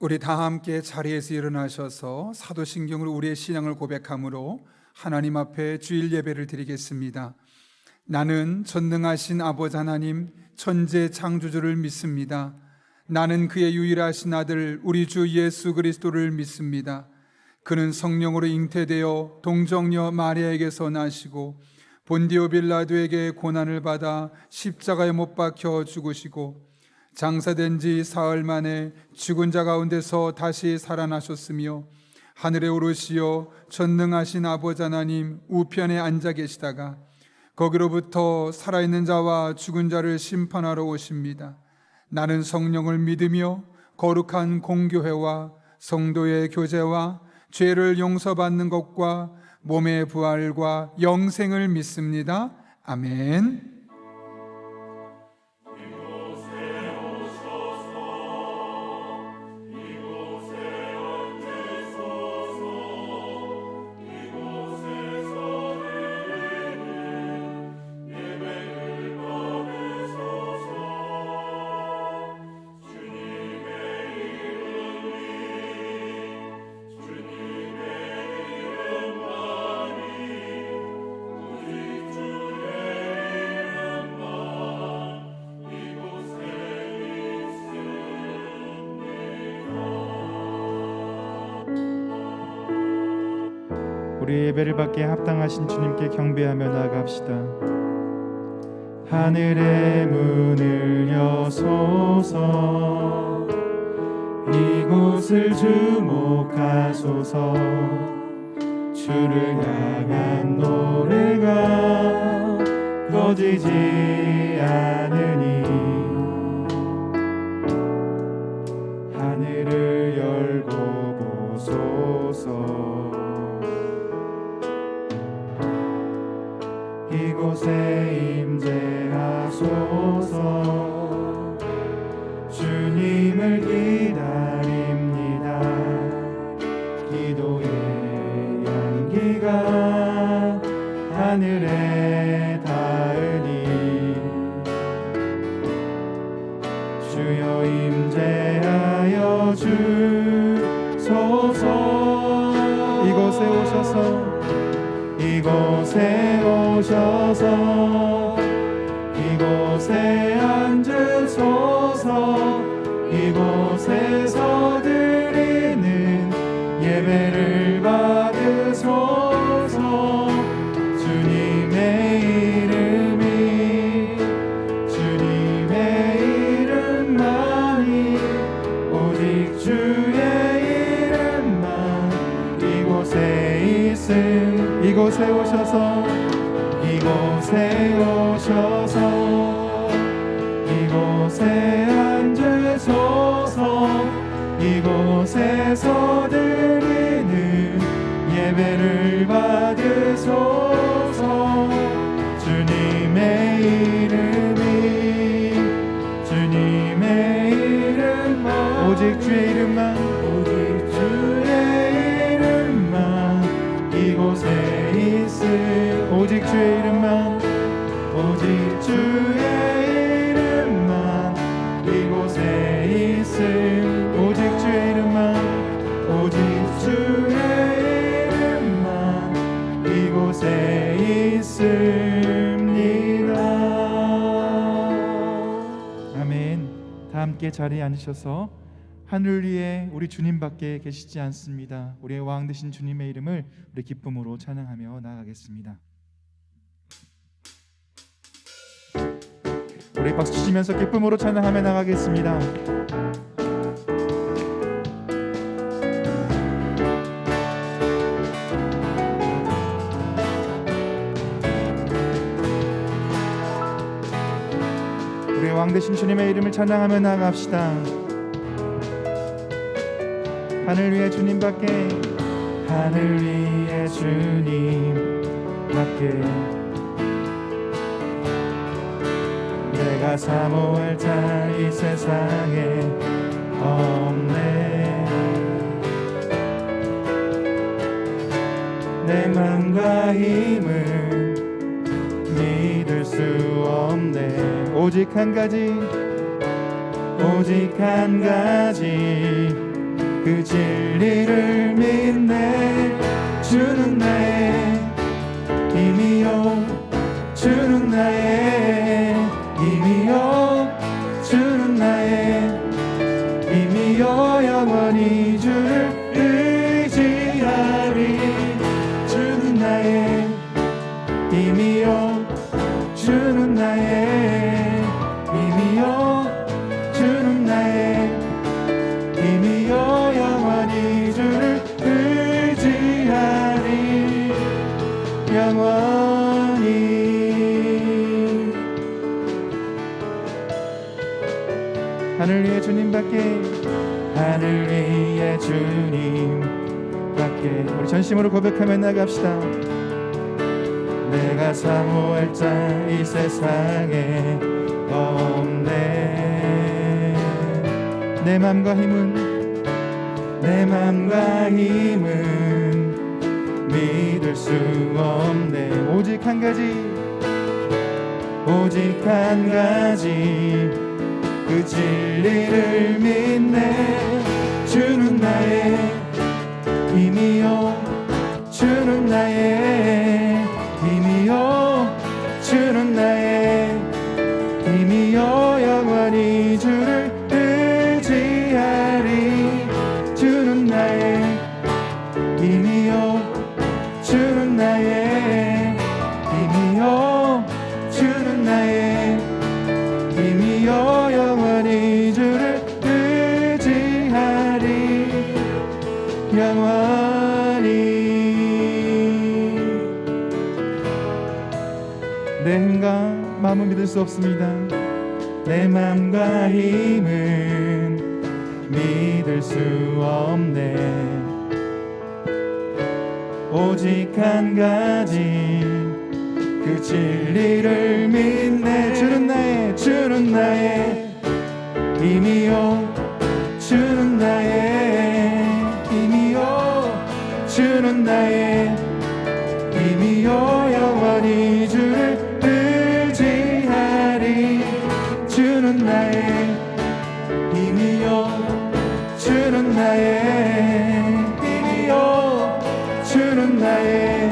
우리 다 함께 자리에서 일어나셔서 사도신경으로 우리의 신앙을 고백함으로 하나님 앞에 주일 예배를 드리겠습니다. 나는 전능하신 아버지 하나님 천재 창조주를 믿습니다. 나는 그의 유일하신 아들 우리 주 예수 그리스도를 믿습니다. 그는 성령으로 잉태되어 동정녀 마리아에게서 나시고 본디오 빌라도에게 고난을 받아 십자가에 못 박혀 죽으시고 장사된 지 사흘 만에 죽은 자 가운데서 다시 살아나셨으며 하늘에 오르시어 전능하신 아버지 하나님 우편에 앉아 계시다가 거기로부터 살아있는 자와 죽은 자를 심판하러 오십니다. 나는 성령을 믿으며 거룩한 공교회와 성도의 교제와 죄를 용서받는 것과 몸의 부활과 영생을 믿습니다. 아멘. 우리 예배를 받기에 합당하신 주님께 경배하며 나아갑시다. 하늘의 문을 여소서, 이곳을 주목하소서. 주를 향한 노래가 꺼지지 않으니 하늘을 열고 보소서. 이곳에 임재하소서. 주님을 기다립니다. 기도의 향기가 하늘에 닿으니 주여 임재하여 주소서. 이곳에 오셔서 이곳에 오셔서 이곳에 앉으소서. 이곳에서 드리는 예배를 받으소서. 주님의 이름이 주님의 이름만이 오직 주의 이름만 이곳에 있음. 이곳에 오셔서 이곳에 오셔서 이곳에 앉으소서. 이곳에서 드리는 예배를 받으소서. 주님의 이름이 주님의 이름만 오직 주의 이름만 오직 주의 이름만 이곳에 있음. 오직 주의 이름만 오직 주의 이름만 이곳에 있음. 오직 주의 이름만 오직 주의 이름만 이곳에 있습니다. 아멘. 다 함께 자리에 앉으셔서 하늘 위에 우리 주님밖에 계시지 않습니다. 우리의 왕 되신 주님의 이름을 우리 기쁨으로 찬양하며 나아가겠습니다. 우리 박수 치시면서 기쁨으로 찬양하며 나가겠습니다. 우리의 왕 되신 주님의 이름을 찬양하며 나아갑시다. 하늘 위에 주님밖에 하늘 위에 주님밖에 내가 사모할 자 이 세상에 없네. 내 맘과 힘은 믿을 수 없네. 오직 한 가지 오직 한 가지 그 진리를 믿네. 주는 나의 힘이요 주는 나의 힘이요 주는 나의 힘이요 영원히 주를 의지하리. 주는 나의 힘이요 주는 나의 힘이요 주는 나의 힘이요 영원히 주를 의지하리. 영원히. 하늘 위에 주님밖에 하늘 위에 주님밖에 우리 전심으로 고백하며 나갑시다. 내가 사모할 자 이 세상에 없네. 내 맘과 힘은 믿을 수 없네. 오직 한 가지 그 진리를 믿네. 주는 나의 힘이요 주는 나의 힘이요 주는 나의 힘이요 영원히 주를 의지하리. 주는 나의 힘이요 주는 나의 힘이요 주는 나의 힘이요 영원히 주를 의지하리. 영원히. 내 힘과 마음은 믿을 수 없습니다. 내 마음과 힘은 믿을 수 없네. 오직 한 가지 그 진리를 믿네. 주는 나의 힘이요 주는 나의 힘이요 주는 나의 힘이요 영원히 주를 의지하리. 주는 나의 힘이요 주는 나의 힘이요 주는 나의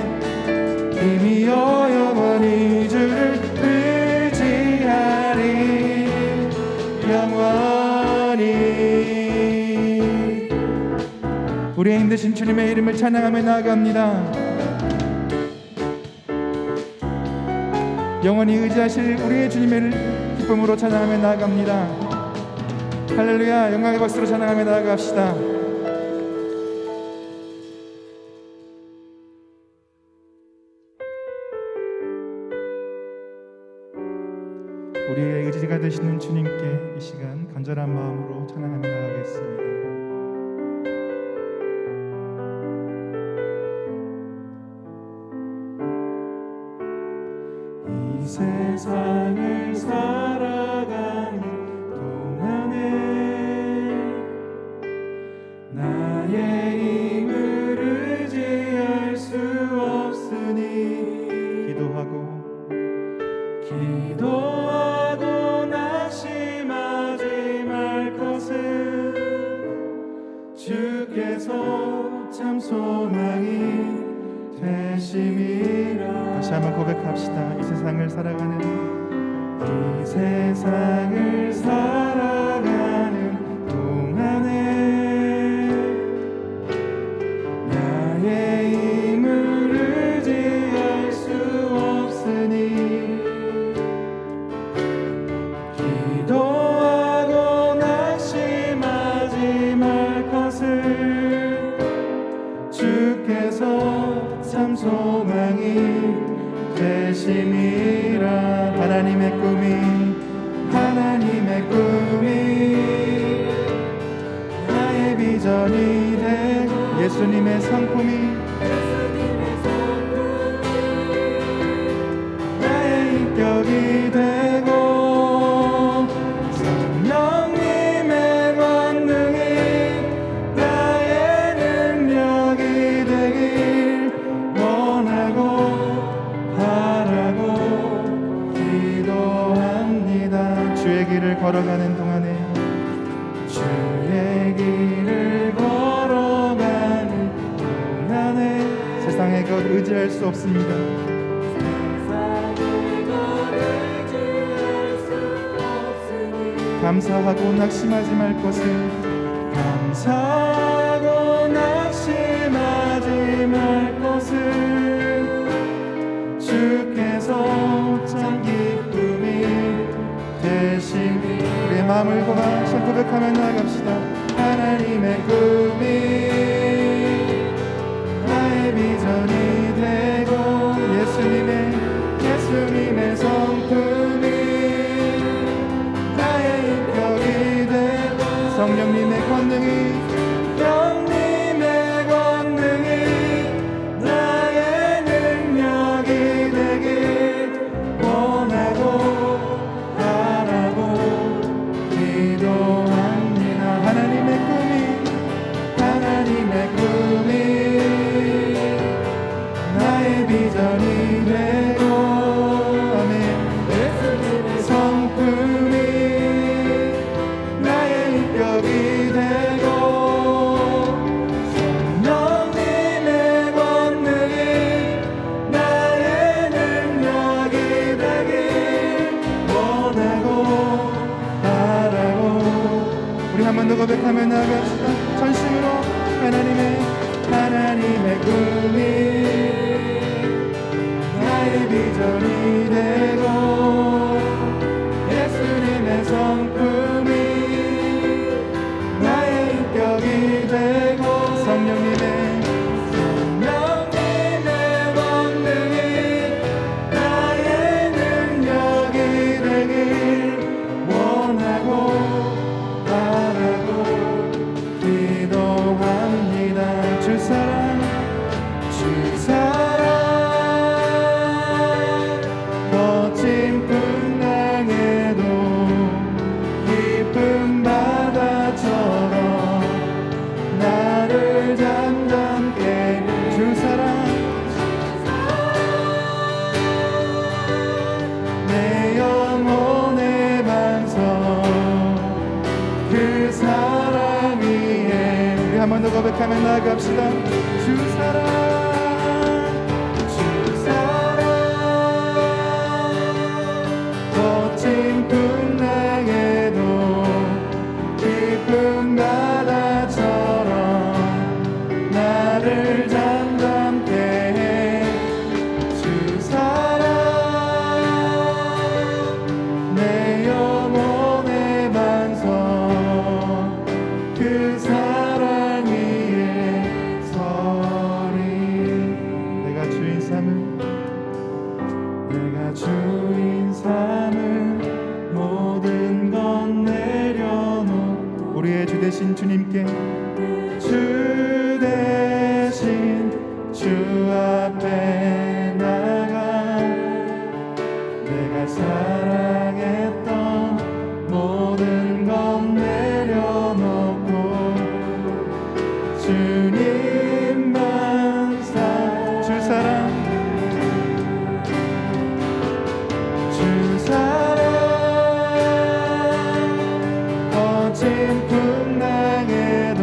힘이요 영원히 주를 의지하리. 영원히. 우리의 힘드신 주님의 이름을 찬양하며 나아갑니다. 영원히 의지하실 우리의 주님을 기쁨으로 찬양하며 나아갑니다. 할렐루야. 영광의 박수로 찬양하며 나아갑시다. 우리의 의지가 되시는 주님께 이 시간 간절한 마음으로 찬양하며 나아가겠습니다. 이 세상을 살아가는 동안에 나의 힘을 의지할 수 없으니 기도하고 낙심하지 말 것을 주께서 참 소망이 되심이라. 다시 한번 고백합시다. 이 세상을 살아가는 동안에 나의 힘을 의지할 수 없으니 기도하고 낙심하지 말 것을 주께서 참 소망이 되심이라. 하나님의 꿈이 나의 비전이 되고 예수님의 성품이 나의 인격이 되고 성령님의 권능이 나의 능력이 되길 원하고 바라고 기도합니다. 주의 길을 걸어가는 동안에 주의 길을 의지할 수 없습니다. 감사하고 낙심하지 말 것을, 감사하고 낙심하지 말 것을, 주께서 참 기쁨이 되시니. 우리의 마음을 고백하며 고백하며 나아갑시다. 하나님의 꿈이 나의 비전이 되고, 예수님의 성품이 나의 인격이 되고, 성령님의 권능이 나의 능력이 되길 원하고 바라고 기도합니다. 하나님의 꿈이 나의 비전이 되고, 아멘. 성품이 나의 인격이 되고, 성령님의 권능이 나의 능력이 되길 원하고 바라고. 우리 한 번 더 고백하며 나아갑시다. 전심으로 하나님의 꿈이 나의 비전이 되고, 예수님의 성품이 나의 인격이 되고, 성령님의 권능이 나의 능력이 되길 원하고 바라고 기도합니다. 주 사랑 거친 풍랑에도 깊은 바다처럼 나를 잠잠케. 주 사랑 내 영혼의 반석, 그 사랑 위에. 우리 한 번 더 고백하며 나아갑시다. 주 사랑 거친 풍랑에도 깊은 바다처럼 나를 잠잠케 해. 주 사랑 내 영혼의 반석, 그 사랑 위에 서리. 내가 주인 삼은 모든 건 내려놓고, 우리의 주 되신 주님께, 주 대신 주 앞에 나가 내가 사랑했던 모든 건 내려놓고 주님만 주 사랑 거친 풍랑에도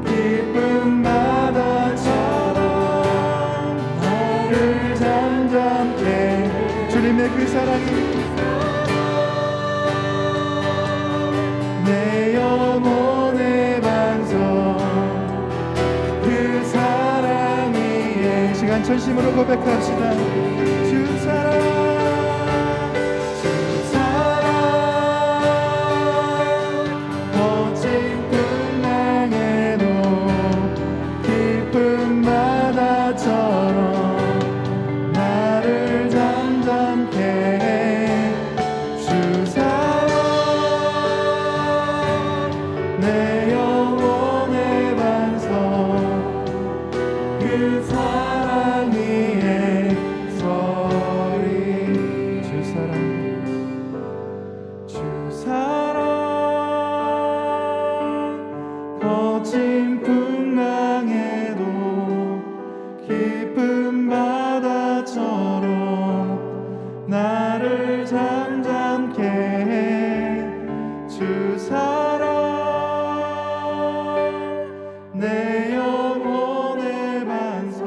깊은 바다처럼 나를 잠잠케. 주님의 그 사랑이 내 영혼의 반석, 그 사랑 위에. 시간 전심으로 고백합시다. 주 사랑 나를 잠잠케 해. 주 사랑 내 영혼의 반석, 그 사랑 위에 서리. 주 사랑 거친 풍랑에도 깊은 바다처럼 나를 잠잠케 해. 주 사랑 내 영혼의 반석,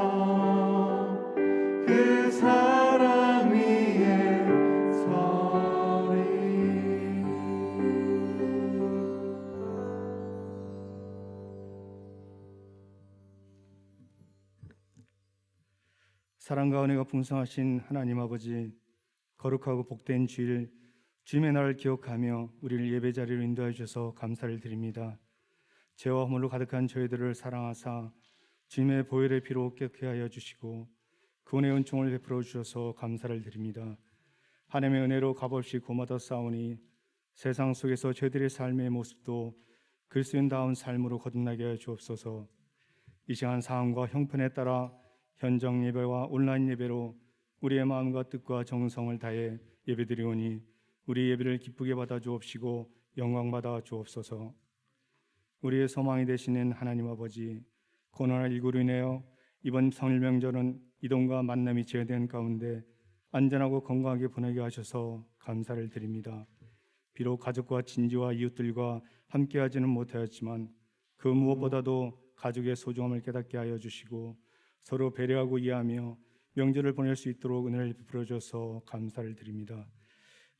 사랑과 은혜가 풍성하신 하나님 아버지, 거룩하고 복된 주일, 주님의 날을 기억하며 우리를 예배 자리로 인도해 주셔서 감사를 드립니다. 죄와 허물로 가득한 저희들을 사랑하사 주님의 보혈의 피로 깨끗게 하여 주시고 구원의 은총을 베풀어 주셔서 감사를 드립니다. 하나님의 은혜로 값없이 고마다 싸우니 세상 속에서 저희들의 삶의 모습도 그리스도인다운 삶으로 거듭나게 하여 주옵소서. 이 시간 상황과 형편에 따라 현장 예배와 온라인 예배로 우리의 마음과 뜻과 정성을 다해 예배드리오니 우리 예배를 기쁘게 받아 주옵시고 영광 받아 주옵소서. 우리의 소망이 되시는 하나님 아버지, 코로나19로 인하여 이번 성일 명절은 이동과 만남이 제한된 가운데 안전하고 건강하게 보내게 하셔서 감사를 드립니다. 비록 가족과 친지와 이웃들과 함께하지는 못하였지만 그 무엇보다도 가족의 소중함을 깨닫게 하여 주시고 서로 배려하고 이해하며 명절을 보낼 수 있도록 은혜를 베풀어 주셔서 감사를 드립니다.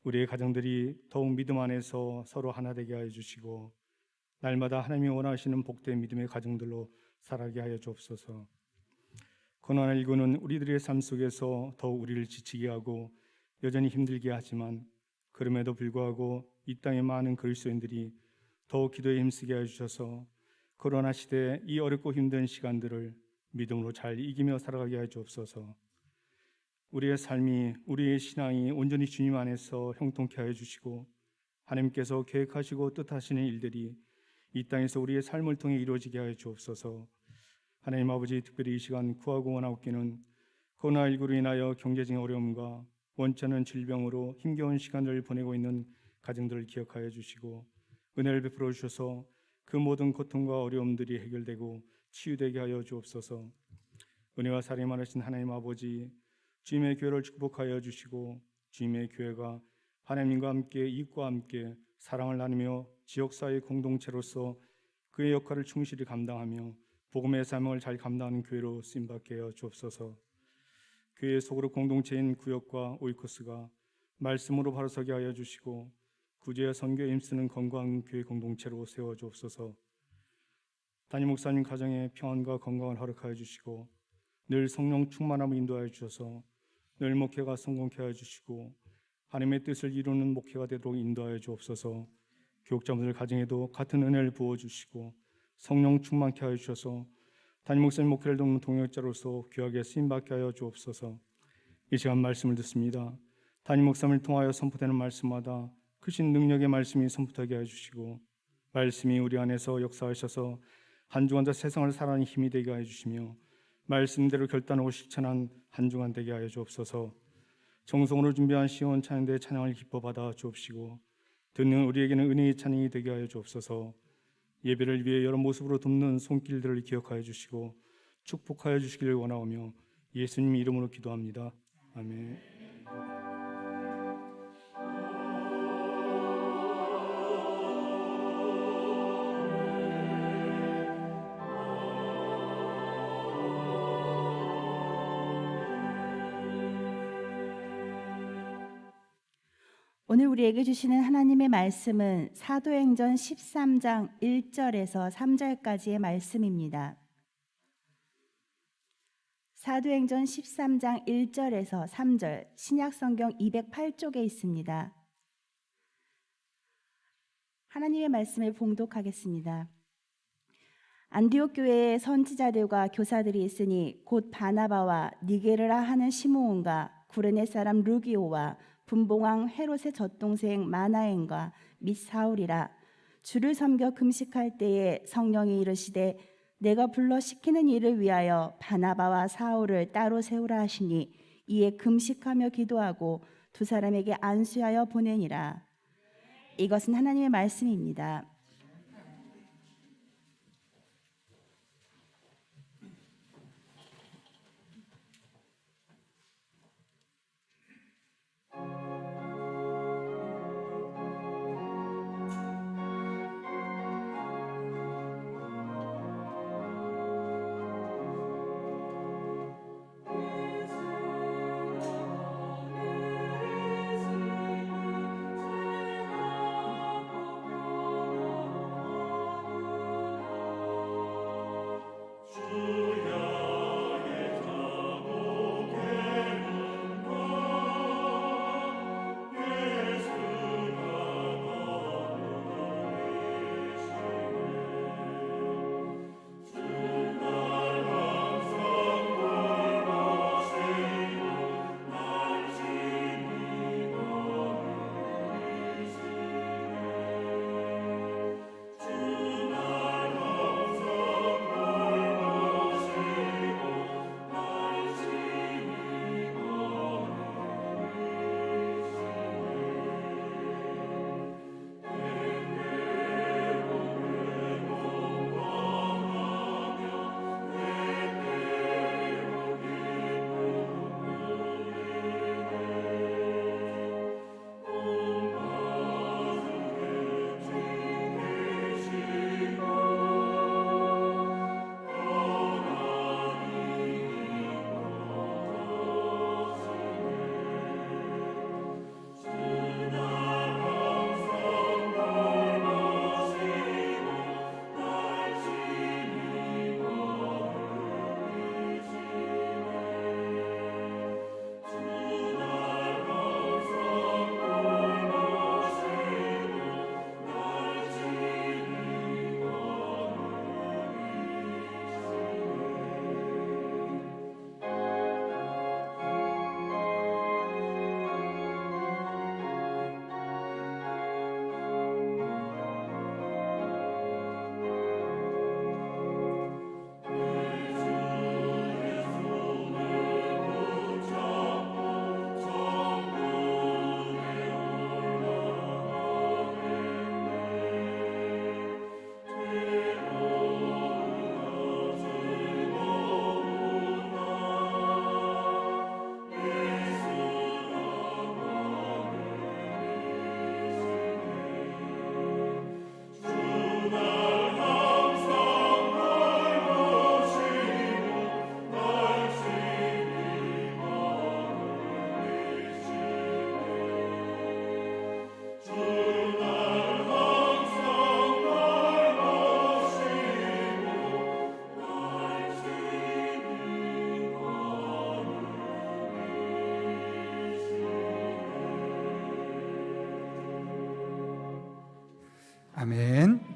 우리의 가정들이 더욱 믿음 안에서 서로 하나 되게 하여 주시고 날마다 하나님이 원하시는 복된 믿음의 가정들로 살아가게 하여 주옵소서. 코로나19는 우리들의 삶 속에서 더욱 우리를 지치게 하고 여전히 힘들게 하지만 그럼에도 불구하고 이 땅의 많은 그리스도인들이 더욱 기도에 힘쓰게 하여 주셔서 코로나 시대의 이 어렵고 힘든 시간들을 믿음으로 잘 이기며 살아가게 하여 주옵소서. 우리의 삶이, 우리의 신앙이 온전히 주님 안에서 형통케 하여 주시고 하나님께서 계획하시고 뜻하시는 일들이 이 땅에서 우리의 삶을 통해 이루어지게 하여 주옵소서. 하나님 아버지, 특별히 이 시간 구하고 원하옵기는 코로나19로 인하여 경제적인 어려움과 원치 않은 질병으로 힘겨운 시간을 보내고 있는 가정들을 기억하여 주시고 은혜를 베풀어 주셔서 그 모든 고통과 어려움들이 해결되고 치유되게 하여 주옵소서. 은혜와 사랑이 많으신 하나님 아버지, 주님의 교회를 축복하여 주시고 주님의 교회가 하나님과 함께 이웃과 함께 사랑을 나누며 지역사회 공동체로서 그의 역할을 충실히 감당하며 복음의 삶을 잘 감당하는 교회로 쓰임받게 하여 주옵소서. 교회 속으로 공동체인 구역과 오이코스가 말씀으로 바로 서게 하여 주시고 구제와 선교에 힘쓰는 건강한 교회 공동체로 세워 주옵소서. 담임 목사님 가정에 평안과 건강을 허락하여 주시고 늘 성령 충만함을 인도하여 주셔서 늘 목회가 성공케 하여 주시고 하나님의 뜻을 이루는 목회가 되도록 인도하여 주옵소서. 교육자분들 가정에도 같은 은혜를 부어주시고 성령 충만케 하여 주셔서 담임 목사님 목회를 돕는 동역자로서 귀하게 쓰임받게 하여 주옵소서. 이 시간 말씀을 듣습니다. 담임 목사님을 통하여 선포되는 말씀마다 크신 능력의 말씀이 선포되게 해주시고 말씀이 우리 안에서 역사하셔서 한 주간 더 세상을 살아가는 힘이 되게 해주시며 말씀대로 결단하고 실천한 한 주간 되게 하여 주옵소서. 정성으로 준비한 시온 찬양대의 찬양을 기뻐 받아 주옵시고 듣는 우리에게는 은혜의 찬양이 되게 하여 주옵소서. 예배를 위해 여러 모습으로 돕는 손길들을 기억하여 주시고 축복하여 주시기를 원하오며 예수님 이름으로 기도합니다. 아멘. 오늘 우리에게 주시는 하나님의 말씀은 사도행전 13장 1절에서 3절까지의 말씀입니다. 사도행전 13장 1절에서 3절, 신약성경 208쪽에 있습니다. 하나님의 말씀을 봉독하겠습니다. 안디옥 교회에 선지자들과 교사들이 있으니 곧 바나바와 니게르라 하는 시므온과 구레네 사람 루기오와 분봉왕 헤롯의 젖동생 마나엔과 및 사울이라. 주를 섬겨 금식할 때에 성령이 이르시되 내가 불러 시키는 일을 위하여 바나바와 사울을 따로 세우라 하시니 이에 금식하며 기도하고 두 사람에게 안수하여 보내니라. 이것은 하나님의 말씀입니다.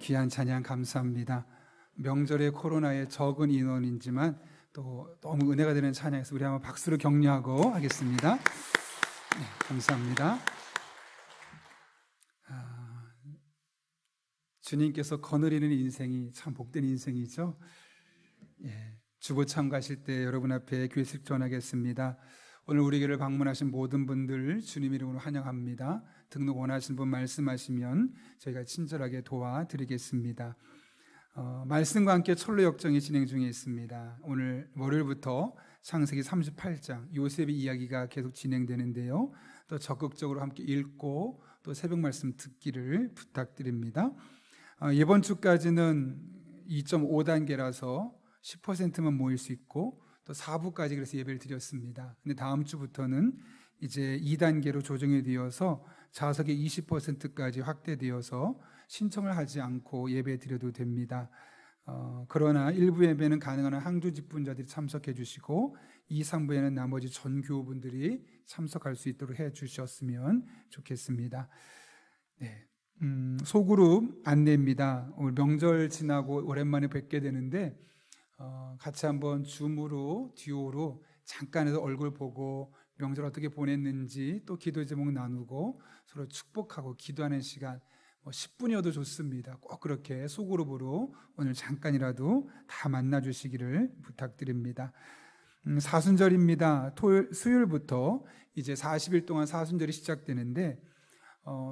귀한 찬양 감사합니다. 명절에 코로나에 적은 인원이지만 또 너무 은혜가 되는 찬양에서 우리 한번 박수로 격려하고 하겠습니다. 네, 감사합니다. 주님께서 거느리는 인생이 참 복된 인생이죠. 주보 참가하실 때 여러분 앞에 교회식 전하겠습니다. 오늘 우리 교회를 방문하신 모든 분들 주님 이름으로 환영합니다. 등록 원하시는 분 말씀하시면 저희가 친절하게 도와드리겠습니다. 말씀과 함께 철로 역정이 진행 중에 있습니다. 오늘 월요일부터 창세기 38장 요셉의 이야기가 계속 진행되는데요. 또 적극적으로 함께 읽고 또 새벽 말씀 듣기를 부탁드립니다. 이번 주까지는 2.5단계라서 10%만 모일 수 있고 또 4부까지 그래서 예배를 드렸습니다. 근데 다음 주부터는 이제 2단계로 조정이 되어서 좌석의 20%까지 확대되어서 신청을 하지 않고 예배 드려도 됩니다. 그러나 일부 예배는 가능한 항주 직분자들이 참석해 주시고 2, 3부에는 나머지 전 교우분들이 참석할 수 있도록 해 주셨으면 좋겠습니다. 네. 소그룹 안내입니다. 오늘 명절 지나고 오랜만에 뵙게 되는데 같이 한번 줌으로 듀오로 잠깐해서 얼굴 보고 명절 어떻게 보냈는지 또 기도 제목 나누고 서로 축복하고 기도하는 시간 10분이어도 좋습니다. 꼭 그렇게 소그룹으로 오늘 잠깐이라도 다 만나주시기를 부탁드립니다. 사순절입니다. 수요일부터 이제 40일 동안 사순절이 시작되는데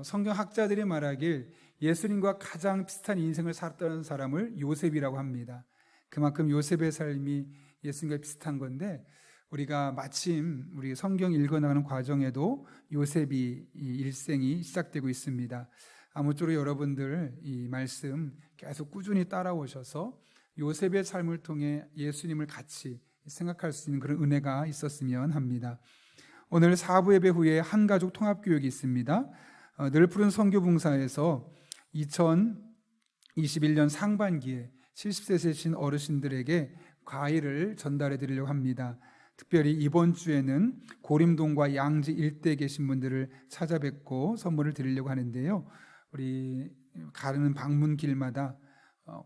성경학자들이 말하길 예수님과 가장 비슷한 인생을 살았던 사람을 요셉이라고 합니다. 그만큼 요셉의 삶이 예수님과 비슷한 건데 우리가 마침 우리 성경 읽어나가는 과정에도 요셉이 이 일생이 시작되고 있습니다. 아무쪼록 여러분들 이 말씀 계속 꾸준히 따라오셔서 요셉의 삶을 통해 예수님을 같이 생각할 수 있는 그런 은혜가 있었으면 합니다. 오늘 4부 예배 후에 한가족 통합교육이 있습니다. 늘 푸른 선교봉사에서 2021년 상반기에 70세 되신 어르신들에게 과일을 전달해 드리려고 합니다. 특별히 이번 주에는 고림동과 양지 일대에 계신 분들을 찾아뵙고 선물을 드리려고 하는데요. 우리 가는 방문길마다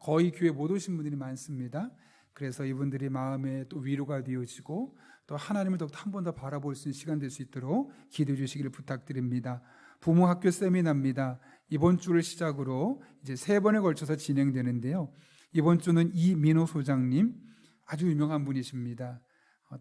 거의 교회 못 오신 분들이 많습니다. 그래서 이분들이 마음에 또 위로가 되어지고 또 하나님을 더욱 한 번 더 바라볼 수 있는 시간 될 수 있도록 기도해 주시기를 부탁드립니다. 부모 학교 세미나입니다. 이번 주를 시작으로 이제 3번에 걸쳐서 진행되는데요. 이번 주는 이민호 소장님 아주 유명한 분이십니다.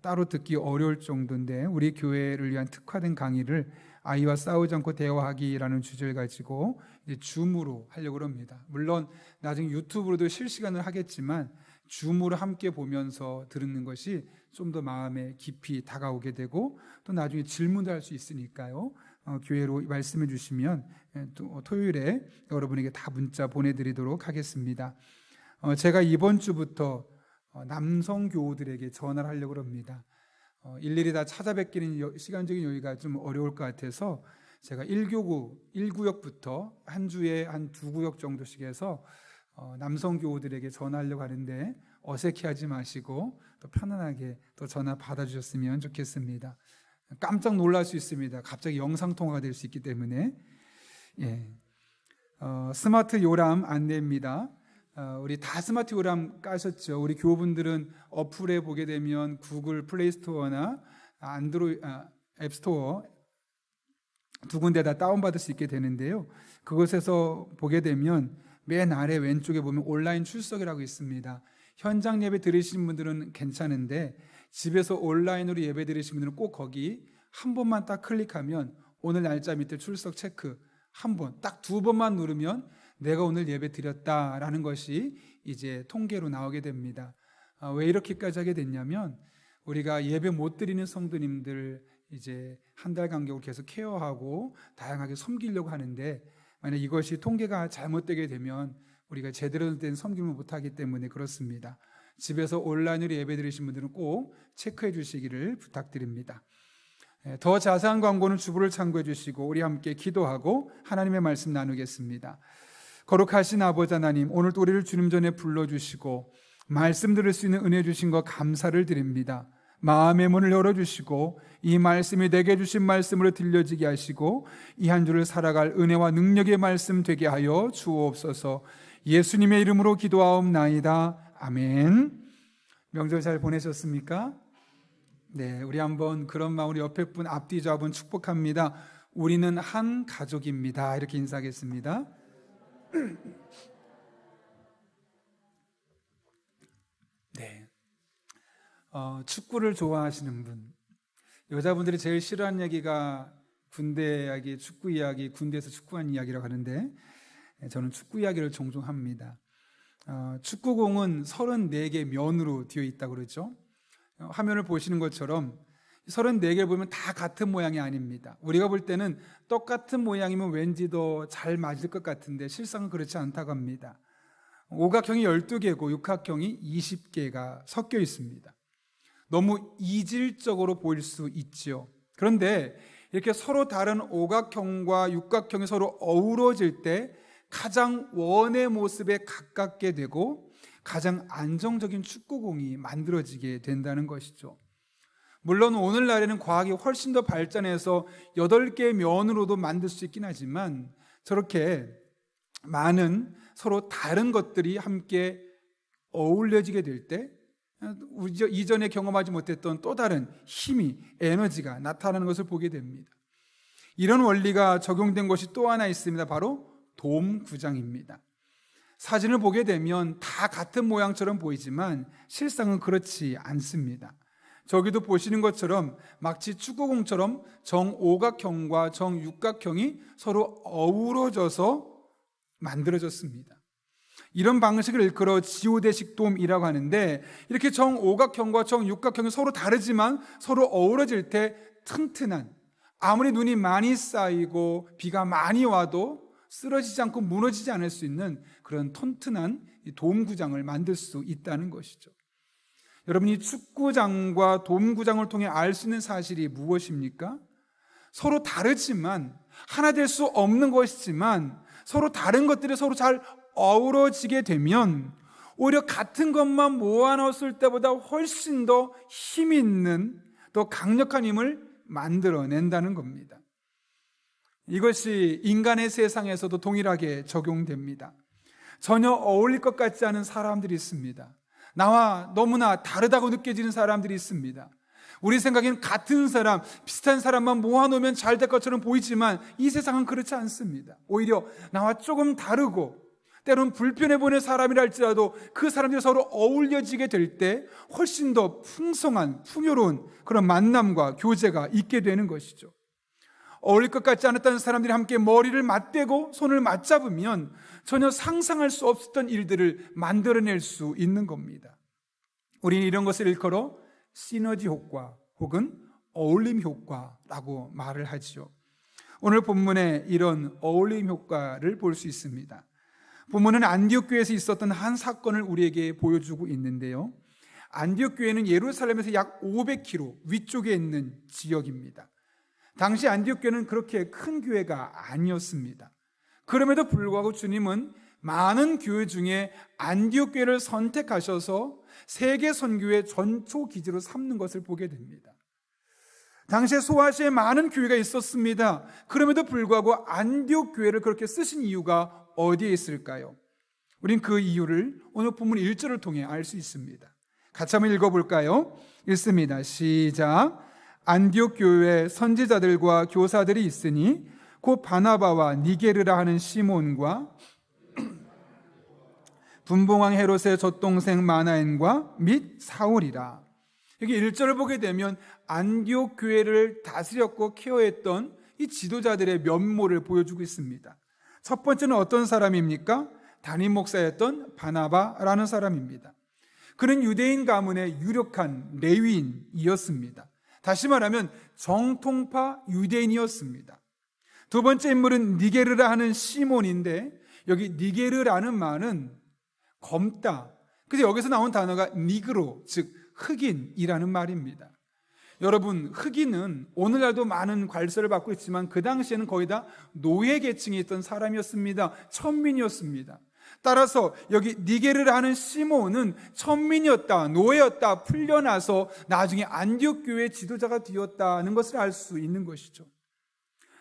따로 듣기 어려울 정도인데 우리 교회를 위한 특화된 강의를 아이와 싸우지 않고 대화하기라는 주제를 가지고 이제 줌으로 하려고 합니다. 물론 나중에 유튜브로도 실시간을 하겠지만 줌으로 함께 보면서 듣는 것이 좀 더 마음에 깊이 다가오게 되고 또 나중에 질문도 할 수 있으니까요. 교회로 말씀해 주시면 또 토요일에 여러분에게 다 문자 보내드리도록 하겠습니다. 제가 이번 주부터 남성 교우들에게 전화를 하려고 합니다. 일일이 다 찾아뵙기는 시간적인 여유가 좀 어려울 것 같아서 제가 1구역부터 한 주에 한 2구역 정도씩 해서 남성 교우들에게 전화하려고 하는데 어색해하지 마시고 또 편안하게 또 전화 받아주셨으면 좋겠습니다. 깜짝 놀랄 수 있습니다. 갑자기 영상통화가 될 수 있기 때문에. 스마트 요람 안내입니다. 우리 다 스마트 요람 까셨죠? 우리 교우분들은 어플에 보게 되면 구글 플레이스토어나 앱스토어 두 군데 다 다운받을 수 있게 되는데요. 그곳에서 보게 되면 맨 아래 왼쪽에 보면 온라인 출석이라고 있습니다. 현장 예배 들으시는 분들은 괜찮은데 집에서 온라인으로 예배 들으시는 분들은 꼭 거기 한 번만 딱 클릭하면 오늘 날짜 밑에 출석 체크 한 번, 딱 2번만 누르면 내가 오늘 예배 드렸다라는 것이 이제 통계로 나오게 됩니다. 왜 이렇게까지 하게 됐냐면 우리가 예배 못 드리는 성도님들 이제 한 달 간격으로 계속 케어하고 다양하게 섬기려고 하는데 만약 이것이 통계가 잘못되게 되면 우리가 제대로 된 섬김을 못하기 때문에 그렇습니다. 집에서 온라인으로 예배 드리신 분들은 꼭 체크해 주시기를 부탁드립니다. 더 자세한 광고는 주보를 참고해 주시고 우리 함께 기도하고 하나님의 말씀 나누겠습니다. 거룩하신 아버지 하나님, 오늘도 우리를 주님 전에 불러주시고 말씀 들을 수 있는 은혜 주신 것 감사를 드립니다. 마음의 문을 열어주시고 이 말씀이 내게 주신 말씀으로 들려지게 하시고 이 한 주를 살아갈 은혜와 능력의 말씀 되게 하여 주옵소서. 예수님의 이름으로 기도하옵나이다. 아멘. 명절 잘 보내셨습니까? 네, 우리 한번 그런 마음으로 옆에 분 앞뒤 좌분 축복합니다. 우리는 한 가족입니다. 이렇게 인사하겠습니다. 네, 축구를 좋아하시는 분, 여자분들이 제일 싫어하는 얘기가 군대 이야기, 축구 이야기, 군대에서 축구한 이야기라고 하는데 저는 축구 이야기를 종종 합니다. 축구공은 34개 면으로 되어 있다고 그러죠. 화면을 보시는 것처럼 34개를 보면 다 같은 모양이 아닙니다. 우리가 볼 때는 똑같은 모양이면 왠지 더 잘 맞을 것 같은데 실상은 그렇지 않다고 합니다. 오각형이 12개고 육각형이 20개가 섞여 있습니다. 너무 이질적으로 보일 수 있죠. 그런데 이렇게 서로 다른 오각형과 육각형이 서로 어우러질 때 가장 원의 모습에 가깝게 되고 가장 안정적인 축구공이 만들어지게 된다는 것이죠. 물론 오늘날에는 과학이 훨씬 더 발전해서 8개의 면으로도 만들 수 있긴 하지만 저렇게 많은 서로 다른 것들이 함께 어울려지게 될 때 이전에 경험하지 못했던 또 다른 힘이, 에너지가 나타나는 것을 보게 됩니다. 이런 원리가 적용된 것이 또 하나 있습니다. 바로 돔구장입니다. 사진을 보게 되면 다 같은 모양처럼 보이지만 실상은 그렇지 않습니다. 저기도 보시는 것처럼 마치 축구공처럼 정오각형과 정육각형이 서로 어우러져서 만들어졌습니다. 이런 방식을 일컬어 지오데식 돔이라고 하는데 이렇게 정오각형과 정육각형이 서로 다르지만 서로 어우러질 때 튼튼한, 아무리 눈이 많이 쌓이고 비가 많이 와도 쓰러지지 않고 무너지지 않을 수 있는 그런 튼튼한 돔구장을 만들 수 있다는 것이죠. 여러분이 축구장과 돔구장을 통해 알 수 있는 사실이 무엇입니까? 서로 다르지만 하나 될 수 없는 것이지만 서로 다른 것들이 서로 잘 어우러지게 되면 오히려 같은 것만 모아넣었을 때보다 훨씬 더 힘 있는, 더 강력한 힘을 만들어낸다는 겁니다. 이것이 인간의 세상에서도 동일하게 적용됩니다. 전혀 어울릴 것 같지 않은 사람들이 있습니다. 나와 너무나 다르다고 느껴지는 사람들이 있습니다. 우리 생각엔 같은 사람, 비슷한 사람만 모아놓으면 잘 될 것처럼 보이지만 이 세상은 그렇지 않습니다. 오히려 나와 조금 다르고 때로는 불편해 보이는 사람이라 할지라도 그 사람들이 서로 어울려지게 될 때 훨씬 더 풍성한, 풍요로운 그런 만남과 교제가 있게 되는 것이죠. 어울릴 것 같지 않았다는 사람들이 함께 머리를 맞대고 손을 맞잡으면 전혀 상상할 수 없었던 일들을 만들어낼 수 있는 겁니다. 우리는 이런 것을 일컬어 시너지 효과 혹은 어울림 효과라고 말을 하지요. 오늘 본문에 이런 어울림 효과를 볼 수 있습니다. 본문은 안디옥 교회에서 있었던 한 사건을 우리에게 보여주고 있는데요. 안디옥 교회는 예루살렘에서 약 500km 위쪽에 있는 지역입니다. 당시 안디옥 교회는 그렇게 큰 교회가 아니었습니다. 그럼에도 불구하고 주님은 많은 교회 중에 안디옥 교회를 선택하셔서 세계 선교의 전초 기지로 삼는 것을 보게 됩니다. 당시에 소아시아에 많은 교회가 있었습니다. 그럼에도 불구하고 안디옥 교회를 그렇게 쓰신 이유가 어디에 있을까요? 우린 그 이유를 오늘 본문 1절을 통해 알 수 있습니다. 같이 한번 읽어볼까요? 읽습니다. 시작. 안디옥 교회에 선지자들과 교사들이 있으니 곧 바나바와 니게르라 하는 시몬과 분봉왕 헤롯의 젖동생 마나엔과 및 사울이라. 여기 1절을 보게 되면 안디옥 교회를 다스렸고 케어했던 이 지도자들의 면모를 보여주고 있습니다. 첫 번째는 어떤 사람입니까? 담임 목사였던 바나바라는 사람입니다. 그는 유대인 가문의 유력한 레위인이었습니다. 다시 말하면 정통파 유대인이었습니다. 두 번째 인물은 니게르라 하는 시몬인데 여기 니게르라는 말은 검다. 그래서 여기서 나온 단어가 니그로, 즉 흑인이라는 말입니다. 여러분, 흑인은 오늘날도 많은 관리를 받고 있지만 그 당시에는 거의 다 노예 계층에 있던 사람이었습니다. 천민이었습니다. 따라서 여기 니게르라 하는 시몬은 천민이었다, 노예였다, 풀려나서 나중에 안디옥 교회의 지도자가 되었다는 것을 알 수 있는 것이죠.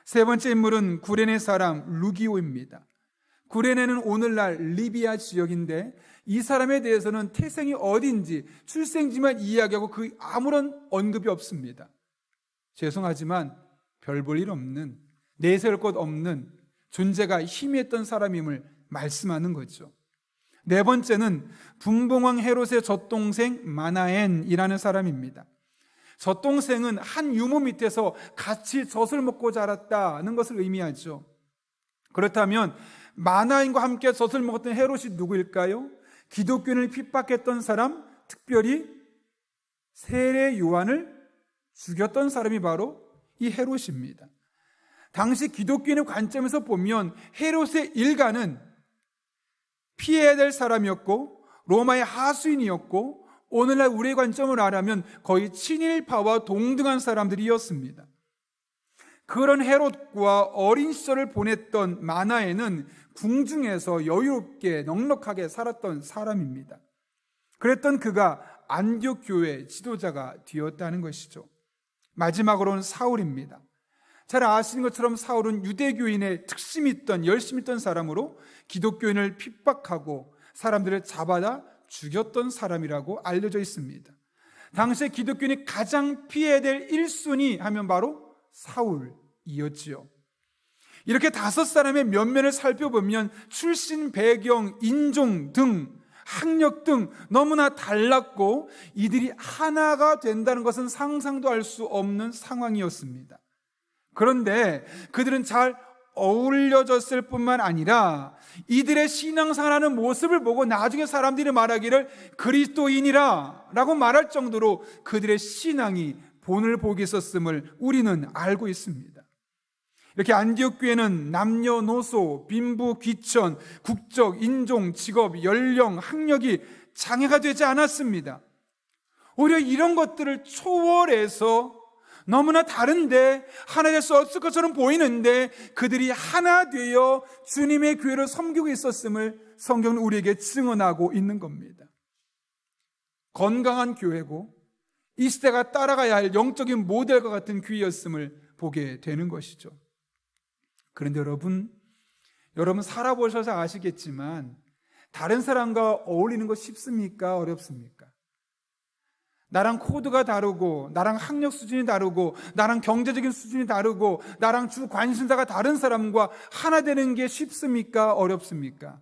세 번째 인물은 구레네 사람 루기오입니다. 구레네는 오늘날 리비아 지역인데 이 사람에 대해서는 태생이 어딘지 출생지만 이야기하고 그 아무런 언급이 없습니다. 죄송하지만 별 볼 일 없는, 내세울 것 없는 존재가 희미했던 사람임을 말씀하는 거죠. 네 번째는 분봉왕 헤롯의 젖동생 마나엔이라는 사람입니다. 젖동생은 한 유모 밑에서 같이 젖을 먹고 자랐다는 것을 의미하죠. 그렇다면 마나엔과 함께 젖을 먹었던 헤롯이 누구일까요? 기독교인을 핍박했던 사람, 특별히 세례 요한을 죽였던 사람이 바로 이 헤롯입니다. 당시 기독교인의 관점에서 보면 헤롯의 일가는 피해야 될 사람이었고 로마의 하수인이었고 오늘날 우리의 관점을 알아면 거의 친일파와 동등한 사람들이었습니다. 그런 헤롯과 어린 시절을 보냈던 마나에는 궁중에서 여유롭게 넉넉하게 살았던 사람입니다. 그랬던 그가 안디옥 교회 지도자가 되었다는 것이죠. 마지막으로는 사울입니다. 잘 아시는 것처럼 사울은 유대교인의 특심이 있던, 열심히 있던 사람으로 기독교인을 핍박하고 사람들을 잡아다 죽였던 사람이라고 알려져 있습니다. 당시에 기독교인이 가장 피해야 될 1순위 하면 바로 사울이었지요. 이렇게 5사람의 면면을 살펴보면 출신, 배경, 인종 등 학력 등 너무나 달랐고 이들이 하나가 된다는 것은 상상도 할 수 없는 상황이었습니다. 그런데 그들은 잘 어울려졌을 뿐만 아니라 이들의 신앙생활하는 모습을 보고 나중에 사람들이 말하기를 그리스도인이라 라고 말할 정도로 그들의 신앙이 본을 복이 있었음을 우리는 알고 있습니다. 이렇게 안디옥 교회는 남녀노소, 빈부, 귀천, 국적, 인종, 직업, 연령, 학력이 장애가 되지 않았습니다. 오히려 이런 것들을 초월해서 너무나 다른데 하나 될 수 없을 것처럼 보이는데 그들이 하나 되어 주님의 교회를 섬기고 있었음을 성경은 우리에게 증언하고 있는 겁니다. 건강한 교회고 이 시대가 따라가야 할 영적인 모델과 같은 교회였음을 보게 되는 것이죠. 그런데 여러분 살아보셔서 아시겠지만 다른 사람과 어울리는 거 쉽습니까? 어렵습니까? 나랑 코드가 다르고 나랑 학력 수준이 다르고 나랑 경제적인 수준이 다르고 나랑 주 관심사가 다른 사람과 하나 되는 게 쉽습니까? 어렵습니까?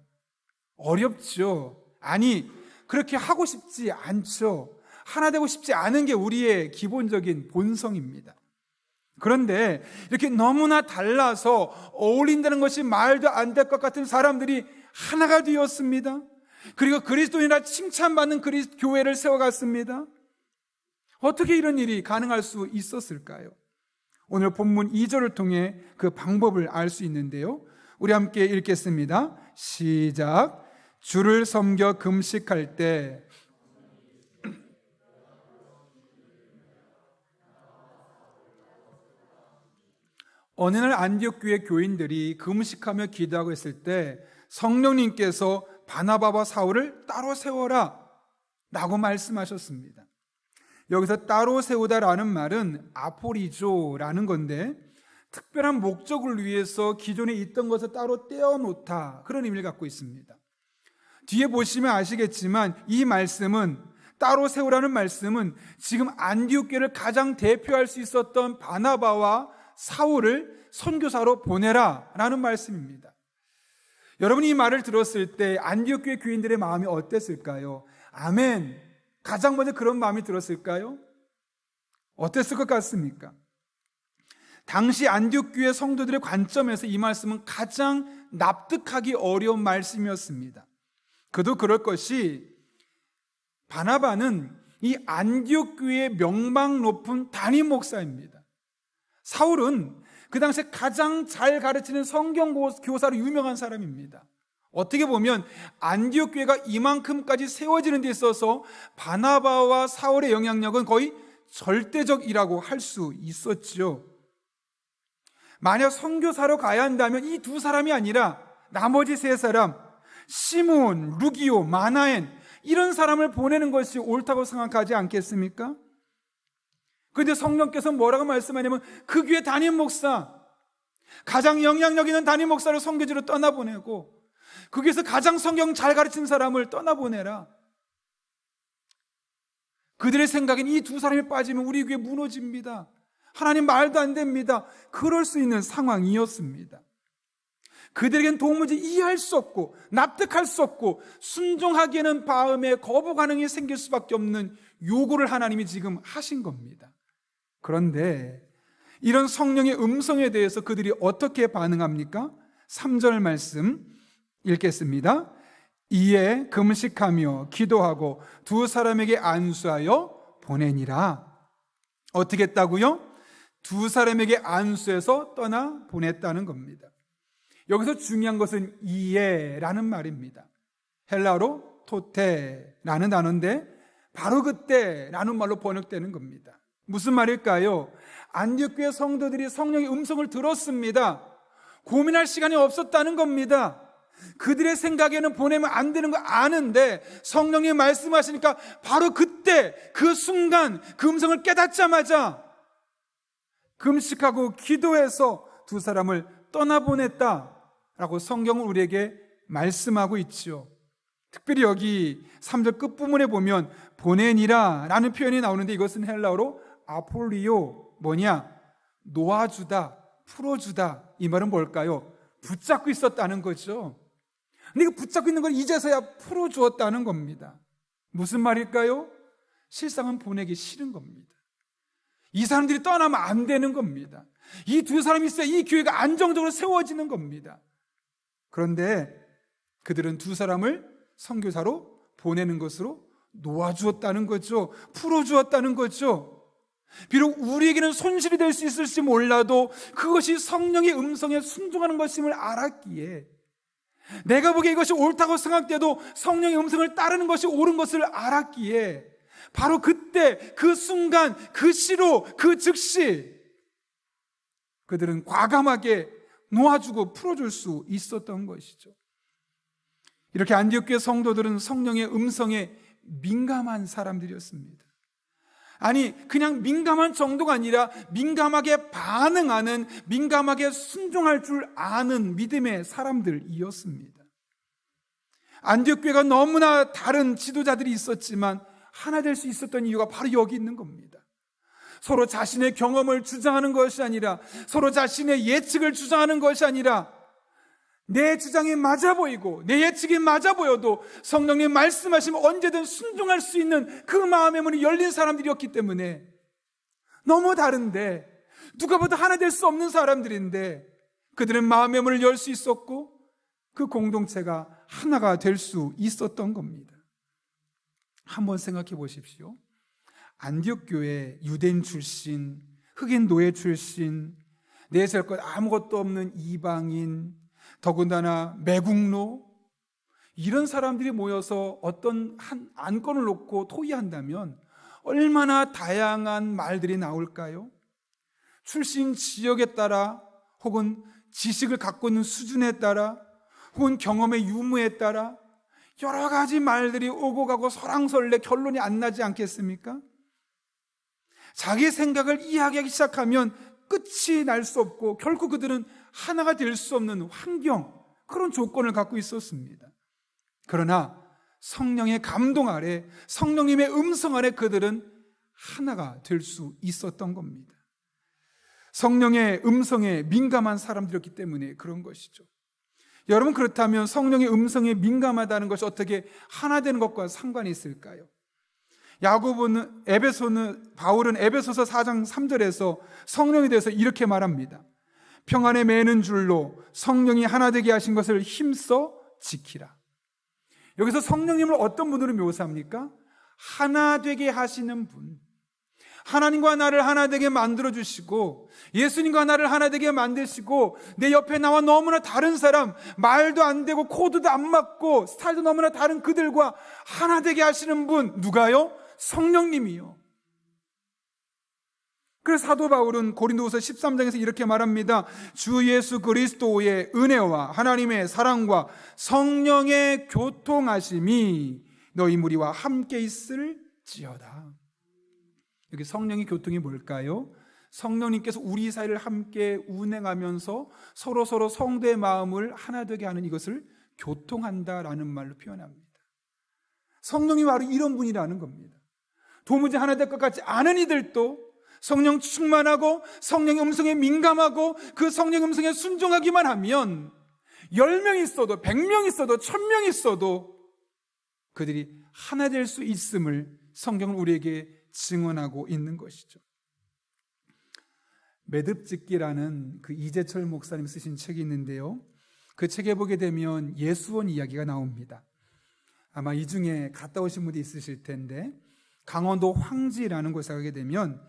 어렵죠. 아니, 그렇게 하고 싶지 않죠. 하나 되고 싶지 않은 게 우리의 기본적인 본성입니다. 그런데 이렇게 너무나 달라서 어울린다는 것이 말도 안 될 것 같은 사람들이 하나가 되었습니다. 그리고 그리스도인이라 칭찬받는 교회를 세워갔습니다. 어떻게 이런 일이 가능할 수 있었을까요? 오늘 본문 2절을 통해 그 방법을 알 수 있는데요. 우리 함께 읽겠습니다. 시작. 주를 섬겨 금식할 때 어느 날 안디옥 교회 교인들이 금식하며 기도하고 있을 때 성령님께서 바나바와 사울을 따로 세워라 라고 말씀하셨습니다. 여기서 따로 세우다라는 말은 아포리조라는 건데 특별한 목적을 위해서 기존에 있던 것을 따로 떼어놓다 그런 의미를 갖고 있습니다. 뒤에 보시면 아시겠지만 이 말씀은 따로 세우라는 말씀은 지금 안디옥 교회를 가장 대표할 수 있었던 바나바와 사울을 선교사로 보내라 라는 말씀입니다. 여러분이 이 말을 들었을 때 안디옥 교회 교인들의 마음이 어땠을까요? 아멘. 가장 먼저 그런 마음이 들었을까요? 어땠을 것 같습니까? 당시 안디옥 교회 성도들의 관점에서 이 말씀은 가장 납득하기 어려운 말씀이었습니다. 그도 그럴 것이 바나바는 이 안디옥 교회의 명망 높은 담임 목사입니다. 사울은 그 당시에 가장 잘 가르치는 성경 교사로 유명한 사람입니다. 어떻게 보면 안디옥 교회가 이만큼까지 세워지는 데 있어서 바나바와 사울의 영향력은 거의 절대적이라고 할 수 있었죠. 만약 선교사로 가야 한다면 이 두 사람이 아니라 나머지 3사람 시므온, 루기오, 마나엔 이런 사람을 보내는 것이 옳다고 생각하지 않겠습니까? 그런데 성령께서 뭐라고 말씀하냐면 그 교회 담임 목사, 가장 영향력 있는 담임 목사를 선교지로 떠나보내고 거기서 가장 성경 잘 가르친 사람을 떠나보내라. 그들의 생각엔 이 두 사람이 빠지면 우리 교회 무너집니다. 하나님 말도 안 됩니다. 그럴 수 있는 상황이었습니다. 그들에겐 도무지 이해할 수 없고 납득할 수 없고 순종하기에는 마음에 거부 반응이 생길 수밖에 없는 요구를 하나님이 지금 하신 겁니다. 그런데 이런 성령의 음성에 대해서 그들이 어떻게 반응합니까? 3절 말씀 읽겠습니다. 이에 금식하며 기도하고 두 사람에게 안수하여 보내니라. 어떻게 했다고요? 두 사람에게 안수해서 떠나 보냈다는 겁니다. 여기서 중요한 것은 이에라는 말입니다. 헬라어로 토테라는 단어인데 바로 그때라는 말로 번역되는 겁니다. 무슨 말일까요? 안디옥 교회 성도들이 성령의 음성을 들었습니다. 고민할 시간이 없었다는 겁니다. 그들의 생각에는 보내면 안 되는 거 아는데 성령이 말씀하시니까 바로 그때 그 순간 그 음성을 깨닫자마자 금식하고 기도해서 두 사람을 떠나보냈다라고 성경은 우리에게 말씀하고 있죠. 특별히 여기 3절 끝부분에 보면 보내니라 라는 표현이 나오는데 이것은 헬라어로 아폴리오, 뭐냐? 놓아주다, 풀어주다. 이 말은 뭘까요? 붙잡고 있었다는 거죠. 근데 이거 붙잡고 있는 걸 이제서야 풀어주었다는 겁니다. 무슨 말일까요? 실상은 보내기 싫은 겁니다. 이 사람들이 떠나면 안 되는 겁니다. 이 두 사람이 있어야 이 교회가 안정적으로 세워지는 겁니다. 그런데 그들은 두 사람을 선교사로 보내는 것으로 놓아주었다는 거죠. 풀어주었다는 거죠. 비록 우리에게는 손실이 될 수 있을지 몰라도 그것이 성령의 음성에 순종하는 것임을 알았기에, 내가 보기에 이것이 옳다고 생각돼도 성령의 음성을 따르는 것이 옳은 것을 알았기에 바로 그때 그 순간 그 시로 그 즉시 그들은 과감하게 놓아주고 풀어줄 수 있었던 것이죠. 이렇게 안디옥 교회 성도들은 성령의 음성에 민감한 사람들이었습니다. 아니, 그냥 민감한 정도가 아니라 민감하게 반응하는, 민감하게 순종할 줄 아는 믿음의 사람들이었습니다. 안디옥 교회가 너무나 다른 지도자들이 있었지만 하나 될 수 있었던 이유가 바로 여기 있는 겁니다. 서로 자신의 경험을 주장하는 것이 아니라, 서로 자신의 예측을 주장하는 것이 아니라, 내 주장이 맞아 보이고 내 예측이 맞아 보여도 성령님 말씀하시면 언제든 순종할 수 있는 그 마음의 문이 열린 사람들이었기 때문에, 너무 다른데 누가 봐도 하나 될 수 없는 사람들인데 그들은 마음의 문을 열 수 있었고 그 공동체가 하나가 될 수 있었던 겁니다. 한번 생각해 보십시오. 안디옥 교회 유대인 출신, 흑인 노예 출신, 내세울 것 아무것도 없는 이방인, 더군다나 매국노, 이런 사람들이 모여서 어떤 한 안건을 놓고 토의한다면 얼마나 다양한 말들이 나올까요? 출신 지역에 따라, 혹은 지식을 갖고 있는 수준에 따라, 혹은 경험의 유무에 따라 여러 가지 말들이 오고 가고 설왕설래 결론이 안 나지 않겠습니까? 자기 생각을 이야기하기 시작하면 끝이 날 수 없고 결국 그들은 하나가 될 수 없는 환경, 그런 조건을 갖고 있었습니다. 그러나 성령의 감동 아래, 성령님의 음성 아래 그들은 하나가 될 수 있었던 겁니다. 성령의 음성에 민감한 사람들이었기 때문에 그런 것이죠. 여러분, 그렇다면 성령의 음성에 민감하다는 것이 어떻게 하나 되는 것과 상관이 있을까요? 바울은 에베소서 4장 3절에서 성령에 대해서 이렇게 말합니다. 평안에 매는 줄로 성령이 하나 되게 하신 것을 힘써 지키라. 여기서 성령님을 어떤 분으로 묘사합니까? 하나 되게 하시는 분. 하나님과 나를 하나 되게 만들어주시고, 예수님과 나를 하나 되게 만드시고, 내 옆에 나와 너무나 다른 사람, 말도 안 되고 코드도 안 맞고 스타일도 너무나 다른 그들과 하나 되게 하시는 분, 누가요? 성령님이요. 그래서 사도 바울은 고린도후서 13장에서 이렇게 말합니다. 주 예수 그리스도의 은혜와 하나님의 사랑과 성령의 교통하심이 너희 무리와 함께 있을지어다. 여기 성령의 교통이 뭘까요? 성령님께서 우리 사이를 함께 운행하면서 서로 성도의 마음을 하나 되게 하는 이것을 교통한다라는 말로 표현합니다. 성령이 바로 이런 분이라는 겁니다. 도무지 하나 될 것 같지 않은 이들도 성령 충만하고 성령의 음성에 민감하고 그 성령의 음성에 순종하기만 하면 10명 있어도 100명 있어도 1000명 있어도 그들이 하나 될 수 있음을 성경은 우리에게 증언하고 있는 것이죠. 매듭짓기라는 그 이재철 목사님 쓰신 책이 있는데요, 그 책에 보게 되면 예수원 이야기가 나옵니다. 아마 이 중에 갔다 오신 분이 있으실 텐데, 강원도 황지라는 곳에 가게 되면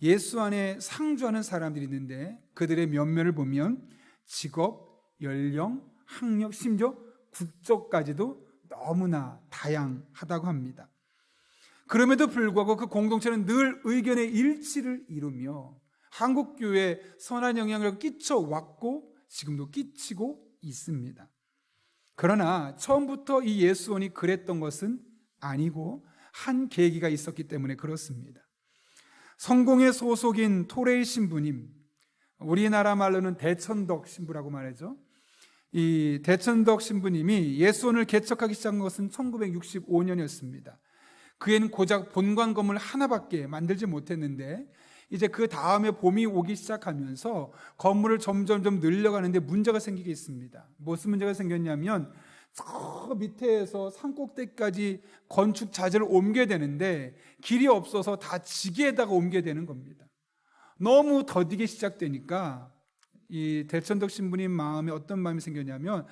예수 안에 상주하는 사람들이 있는데 그들의 면면을 보면 직업, 연령, 학력, 심지어 국적까지도 너무나 다양하다고 합니다. 그럼에도 불구하고 그 공동체는 늘 의견의 일치를 이루며 한국교회에 선한 영향을 끼쳐왔고 지금도 끼치고 있습니다. 그러나 처음부터 이 예수원이 그랬던 것은 아니고 한 계기가 있었기 때문에 그렇습니다. 성공의 소속인 토레이 신부님, 우리나라 말로는 대천덕 신부라고 말하죠. 이 대천덕 신부님이 예수원을 개척하기 시작한 것은 1965년이었습니다. 그애는 고작 본관 건물 하나밖에 만들지 못했는데 이제 그 다음에 봄이 오기 시작하면서 건물을 점점 늘려가는데 문제가 생기게 있습니다. 무슨 문제가 생겼냐면 저 밑에서 산꼭대기까지 건축 자재를 옮겨야 되는데 길이 없어서 다 지게에다가 옮겨야 되는 겁니다. 너무 더디게 시작되니까 이 대천덕 신부님 마음에 어떤 마음이 생겼냐면,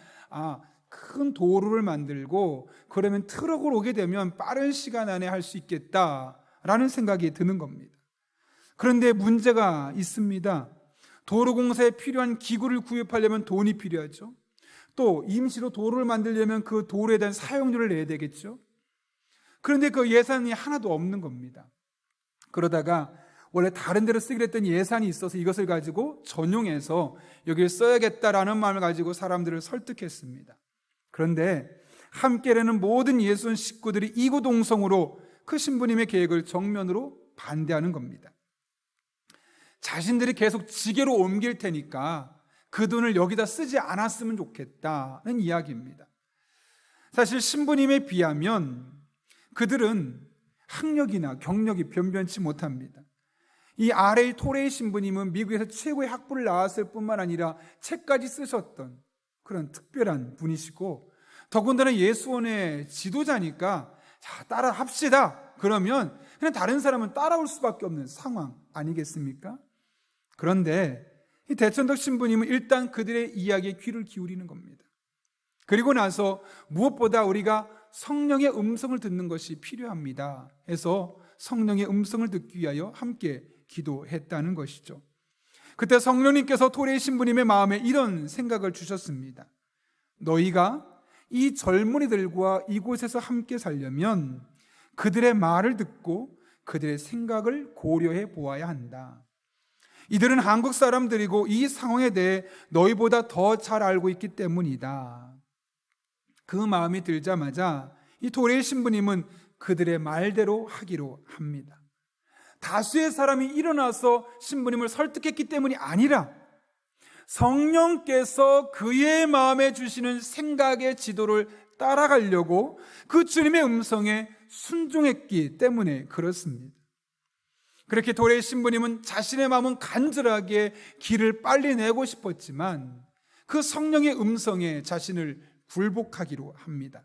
큰 도로를 만들고 그러면 트럭을 오게 되면 빠른 시간 안에 할 수 있겠다라는 생각이 드는 겁니다. 그런데 문제가 있습니다. 도로 공사에 필요한 기구를 구입하려면 돈이 필요하죠. 또 임시로 도로를 만들려면 그 도로에 대한 사용료를 내야 되겠죠. 그런데 그 예산이 하나도 없는 겁니다. 그러다가 원래 다른 데로 쓰기로 했던 예산이 있어서 이것을 가지고 전용해서 여기를 써야겠다라는 마음을 가지고 사람들을 설득했습니다. 그런데 함께라는 모든 예수원 식구들이 이구동성으로 그 신부님의 계획을 정면으로 반대하는 겁니다. 자신들이 계속 지게로 옮길 테니까 그 돈을 여기다 쓰지 않았으면 좋겠다는 이야기입니다. 사실 신부님에 비하면 그들은 학력이나 경력이 변변치 못합니다. 이 R.A. 토레이 신부님은 미국에서 최고의 학부를 나왔을 뿐만 아니라 책까지 쓰셨던 그런 특별한 분이시고, 더군다나 예수원의 지도자니까 자, 따라 합시다 그러면 그냥 다른 사람은 따라올 수밖에 없는 상황 아니겠습니까? 그런데 이 대천덕 신부님은 일단 그들의 이야기에 귀를 기울이는 겁니다. 그리고 나서 무엇보다 우리가 성령의 음성을 듣는 것이 필요합니다 해서 성령의 음성을 듣기 위하여 함께 기도했다는 것이죠. 그때 성령님께서 토레이 신부님의 마음에 이런 생각을 주셨습니다. 너희가 이 젊은이들과 이곳에서 함께 살려면 그들의 말을 듣고 그들의 생각을 고려해 보아야 한다. 이들은 한국 사람들이고 이 상황에 대해 너희보다 더 잘 알고 있기 때문이다. 그 마음이 들자마자 이 토레이 신부님은 그들의 말대로 하기로 합니다. 다수의 사람이 일어나서 신부님을 설득했기 때문이 아니라 성령께서 그의 마음에 주시는 생각의 지도를 따라가려고 그 주님의 음성에 순종했기 때문에 그렇습니다. 그렇게 토레이 신부님은 자신의 마음은 간절하게 길을 빨리 내고 싶었지만 그 성령의 음성에 자신을 굴복하기로 합니다.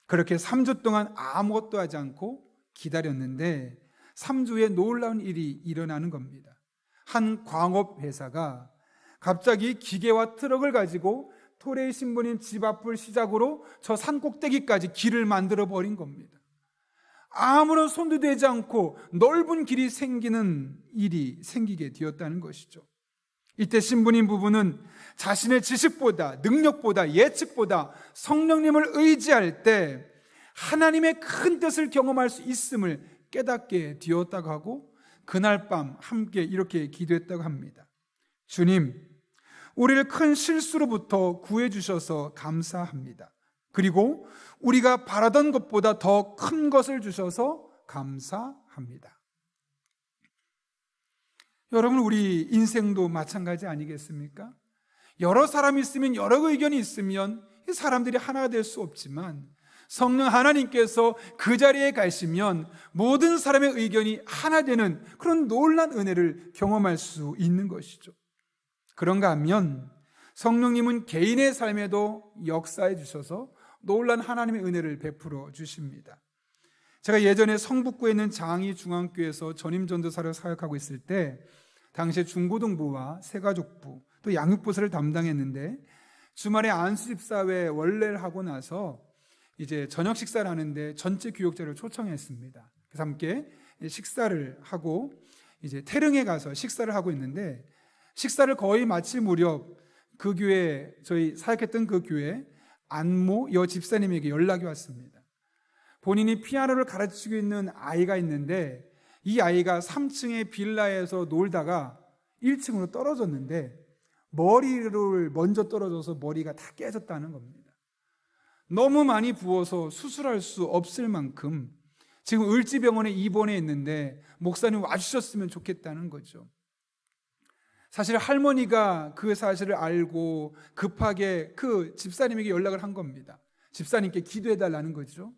그렇게 3주 동안 아무것도 하지 않고 기다렸는데 3주에 놀라운 일이 일어나는 겁니다. 한 광업회사가 갑자기 기계와 트럭을 가지고 토레이 신부님 집 앞을 시작으로 저 산꼭대기까지 길을 만들어 버린 겁니다. 아무런 손도 되지 않고 넓은 길이 생기는 일이 생기게 되었다는 것이죠. 이때 신부님 부부는 자신의 지식보다 능력보다 예측보다 성령님을 의지할 때 하나님의 큰 뜻을 경험할 수 있음을 깨닫게 되었다고 하고 그날 밤 함께 이렇게 기도했다고 합니다. 주님, 우리를 큰 실수로부터 구해주셔서 감사합니다. 그리고 우리가 바라던 것보다 더 큰 것을 주셔서 감사합니다. 여러분, 우리 인생도 마찬가지 아니겠습니까? 여러 사람이 있으면 여러 의견이 있으면 이 사람들이 하나가 될 수 없지만 성령 하나님께서 그 자리에 가시면 모든 사람의 의견이 하나 되는 그런 놀라운 은혜를 경험할 수 있는 것이죠. 그런가 하면 성령님은 개인의 삶에도 역사해 주셔서 놀라운 하나님의 은혜를 베풀어 주십니다. 제가 예전에 성북구에 있는 장희 중앙교회에서 전임 전도사로 사역하고 있을 때 당시에 중고등부와 새가족부 또 양육부서를 담당했는데 주말에 안수집사회 원래를 하고 나서 이제 저녁 식사를 하는데 전체 교육자를 초청했습니다. 그래서 함께 식사를 하고 이제 태릉에 가서 식사를 하고 있는데 식사를 거의 마칠 무렵 그 교회, 저희 사역했던 그 교회 안모 여 집사님에게 연락이 왔습니다. 본인이 피아노를 가르치고 있는 아이가 있는데 이 아이가 3층의 빌라에서 놀다가 1층으로 떨어졌는데 머리를 먼저 떨어져서 머리가 다 깨졌다는 겁니다. 너무 많이 부어서 수술할 수 없을 만큼 지금 을지병원에 입원해 있는데 목사님 와주셨으면 좋겠다는 거죠. 사실 할머니가 그 사실을 알고 급하게 그 집사님에게 연락을 한 겁니다. 집사님께 기도해달라는 거죠.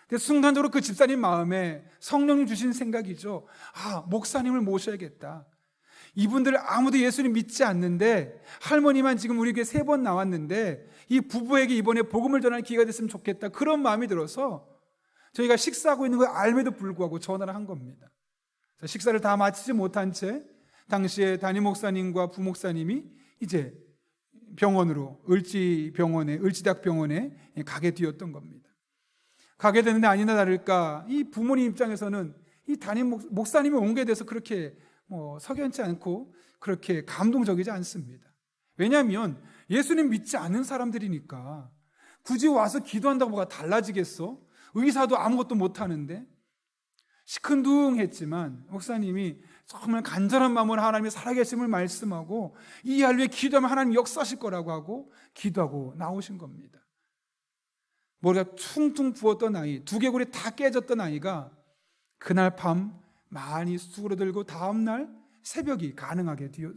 근데 순간적으로 그 집사님 마음에 성령님 주신 생각이죠. 목사님을 모셔야겠다. 이분들 아무도 예수님 믿지 않는데 할머니만 지금 우리 교회 3번 나왔는데 이 부부에게 이번에 복음을 전하는 기회가 됐으면 좋겠다. 그런 마음이 들어서 저희가 식사하고 있는 걸 알매도 불구하고 전화를 한 겁니다. 식사를 다 마치지 못한 채 당시에 담임 목사님과 부목사님이 이제 병원으로 을지대학병원에 가게 되었던 겁니다. 가게 되는데 아니나 다를까 이 부모님 입장에서는 이 담임 목사님이 온 게 돼서 그렇게 석연치 않고 그렇게 감동적이지 않습니다. 왜냐하면 예수님 믿지 않는 사람들이니까 굳이 와서 기도한다고 뭐가 달라지겠어? 의사도 아무것도 못하는데. 시큰둥했지만 목사님이 정말 간절한 마음으로 하나님의 살아계심을 말씀하고 이 알 위에 기도하면 하나님 역사하실 거라고 하고 기도하고 나오신 겁니다. 머리가 퉁퉁 부었던 아이, 두개골이 다 깨졌던 아이가 그날 밤 많이 수그러들고 다음날 새벽이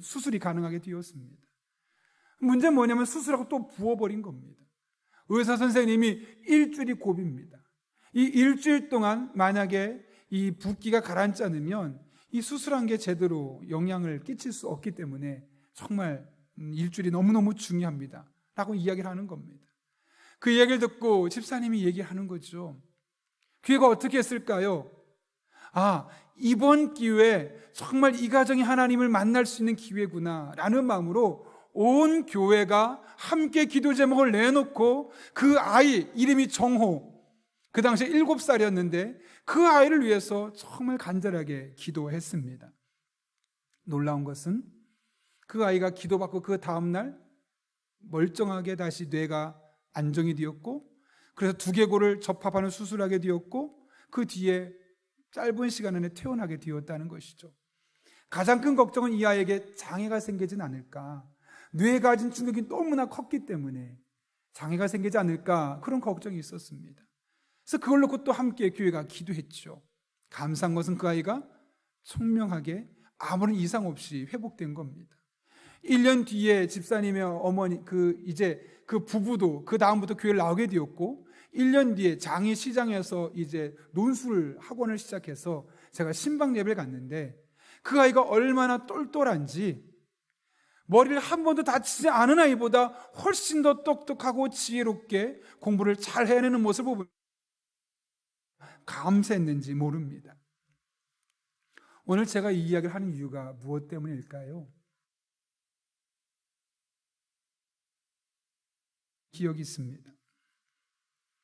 수술이 가능하게 되었습니다. 문제는 뭐냐면 수술하고 또 부어버린 겁니다. 의사 선생님이 일주일이 고비입니다. 이 일주일 동안 만약에 이 붓기가 가라앉지 않으면 이 수술한 게 제대로 영향을 끼칠 수 없기 때문에 정말 일주일이 너무너무 중요합니다 라고 이야기를 하는 겁니다. 그 이야기를 듣고 집사님이 얘기하는 거죠. 교회가 어떻게 했을까요? 이번 기회에 정말 이 가정이 하나님을 만날 수 있는 기회구나 라는 마음으로 온 교회가 함께 기도 제목을 내놓고 그 아이 이름이 정호, 그 당시에 7살이었는데 그 아이를 위해서 정말 간절하게 기도했습니다. 놀라운 것은 그 아이가 기도받고 그 다음날 멀쩡하게 다시 뇌가 안정이 되었고 그래서 두개골을 접합하는 수술을 하게 되었고 그 뒤에 짧은 시간 안에 퇴원하게 되었다는 것이죠. 가장 큰 걱정은 이 아이에게 장애가 생기진 않을까, 뇌가 가진 충격이 너무나 컸기 때문에 장애가 생기지 않을까 그런 걱정이 있었습니다. 그래서 그걸 놓고 또 함께 교회가 기도했죠. 감사한 것은 그 아이가 총명하게 아무런 이상 없이 회복된 겁니다. 1년 뒤에 집사님의 어머니 이제 그 부부도 그 다음부터 교회를 나오게 되었고 1년 뒤에 장희 시장에서 이제 논술 학원을 시작해서 제가 신방 예배를 갔는데 그 아이가 얼마나 똘똘한지 머리를 한 번도 다치지 않은 아이보다 훨씬 더 똑똑하고 지혜롭게 공부를 잘 해내는 모습을 보면 감사했는지 모릅니다. 오늘 제가 이 이야기를 하는 이유가 무엇 때문일까요? 기억이 있습니다.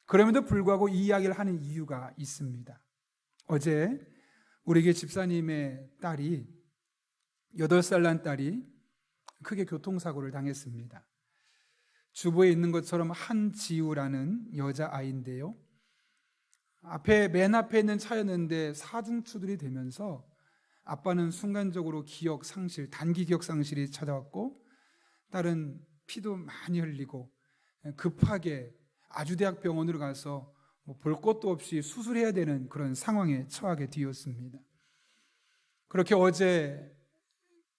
그럼에도 불구하고 이 이야기를 하는 이유가 있습니다. 어제 우리 교회 집사님의 딸이 8살 난 딸이 크게 교통사고를 당했습니다. 주보에 있는 것처럼 한지우라는 여자아이인데요. 맨 앞에 있는 차였는데 사중추돌이 되면서 아빠는 순간적으로 단기 기억 상실이 찾아왔고 딸은 피도 많이 흘리고 급하게 아주대학병원으로 가서 볼 것도 없이 수술해야 되는 그런 상황에 처하게 되었습니다. 그렇게 어제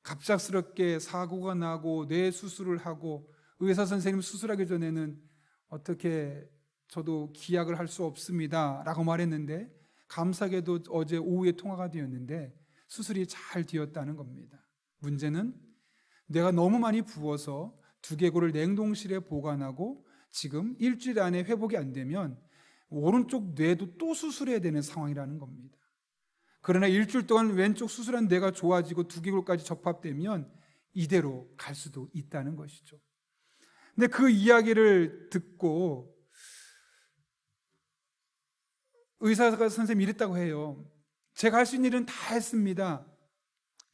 갑작스럽게 사고가 나고 뇌 수술을 하고 의사 선생님 수술하기 전에는 어떻게 저도 기약을 할 수 없습니다 라고 말했는데, 감사하게도 어제 오후에 통화가 되었는데 수술이 잘 되었다는 겁니다. 문제는 뇌가 너무 많이 부어서 두개골을 냉동실에 보관하고 지금 일주일 안에 회복이 안 되면 오른쪽 뇌도 또 수술해야 되는 상황이라는 겁니다. 그러나 일주일 동안 왼쪽 수술한 뇌가 좋아지고 두개골까지 접합되면 이대로 갈 수도 있다는 것이죠. 근데 그 이야기를 듣고 의사가 선생님이 이랬다고 해요. 제가 할 수 있는 일은 다 했습니다.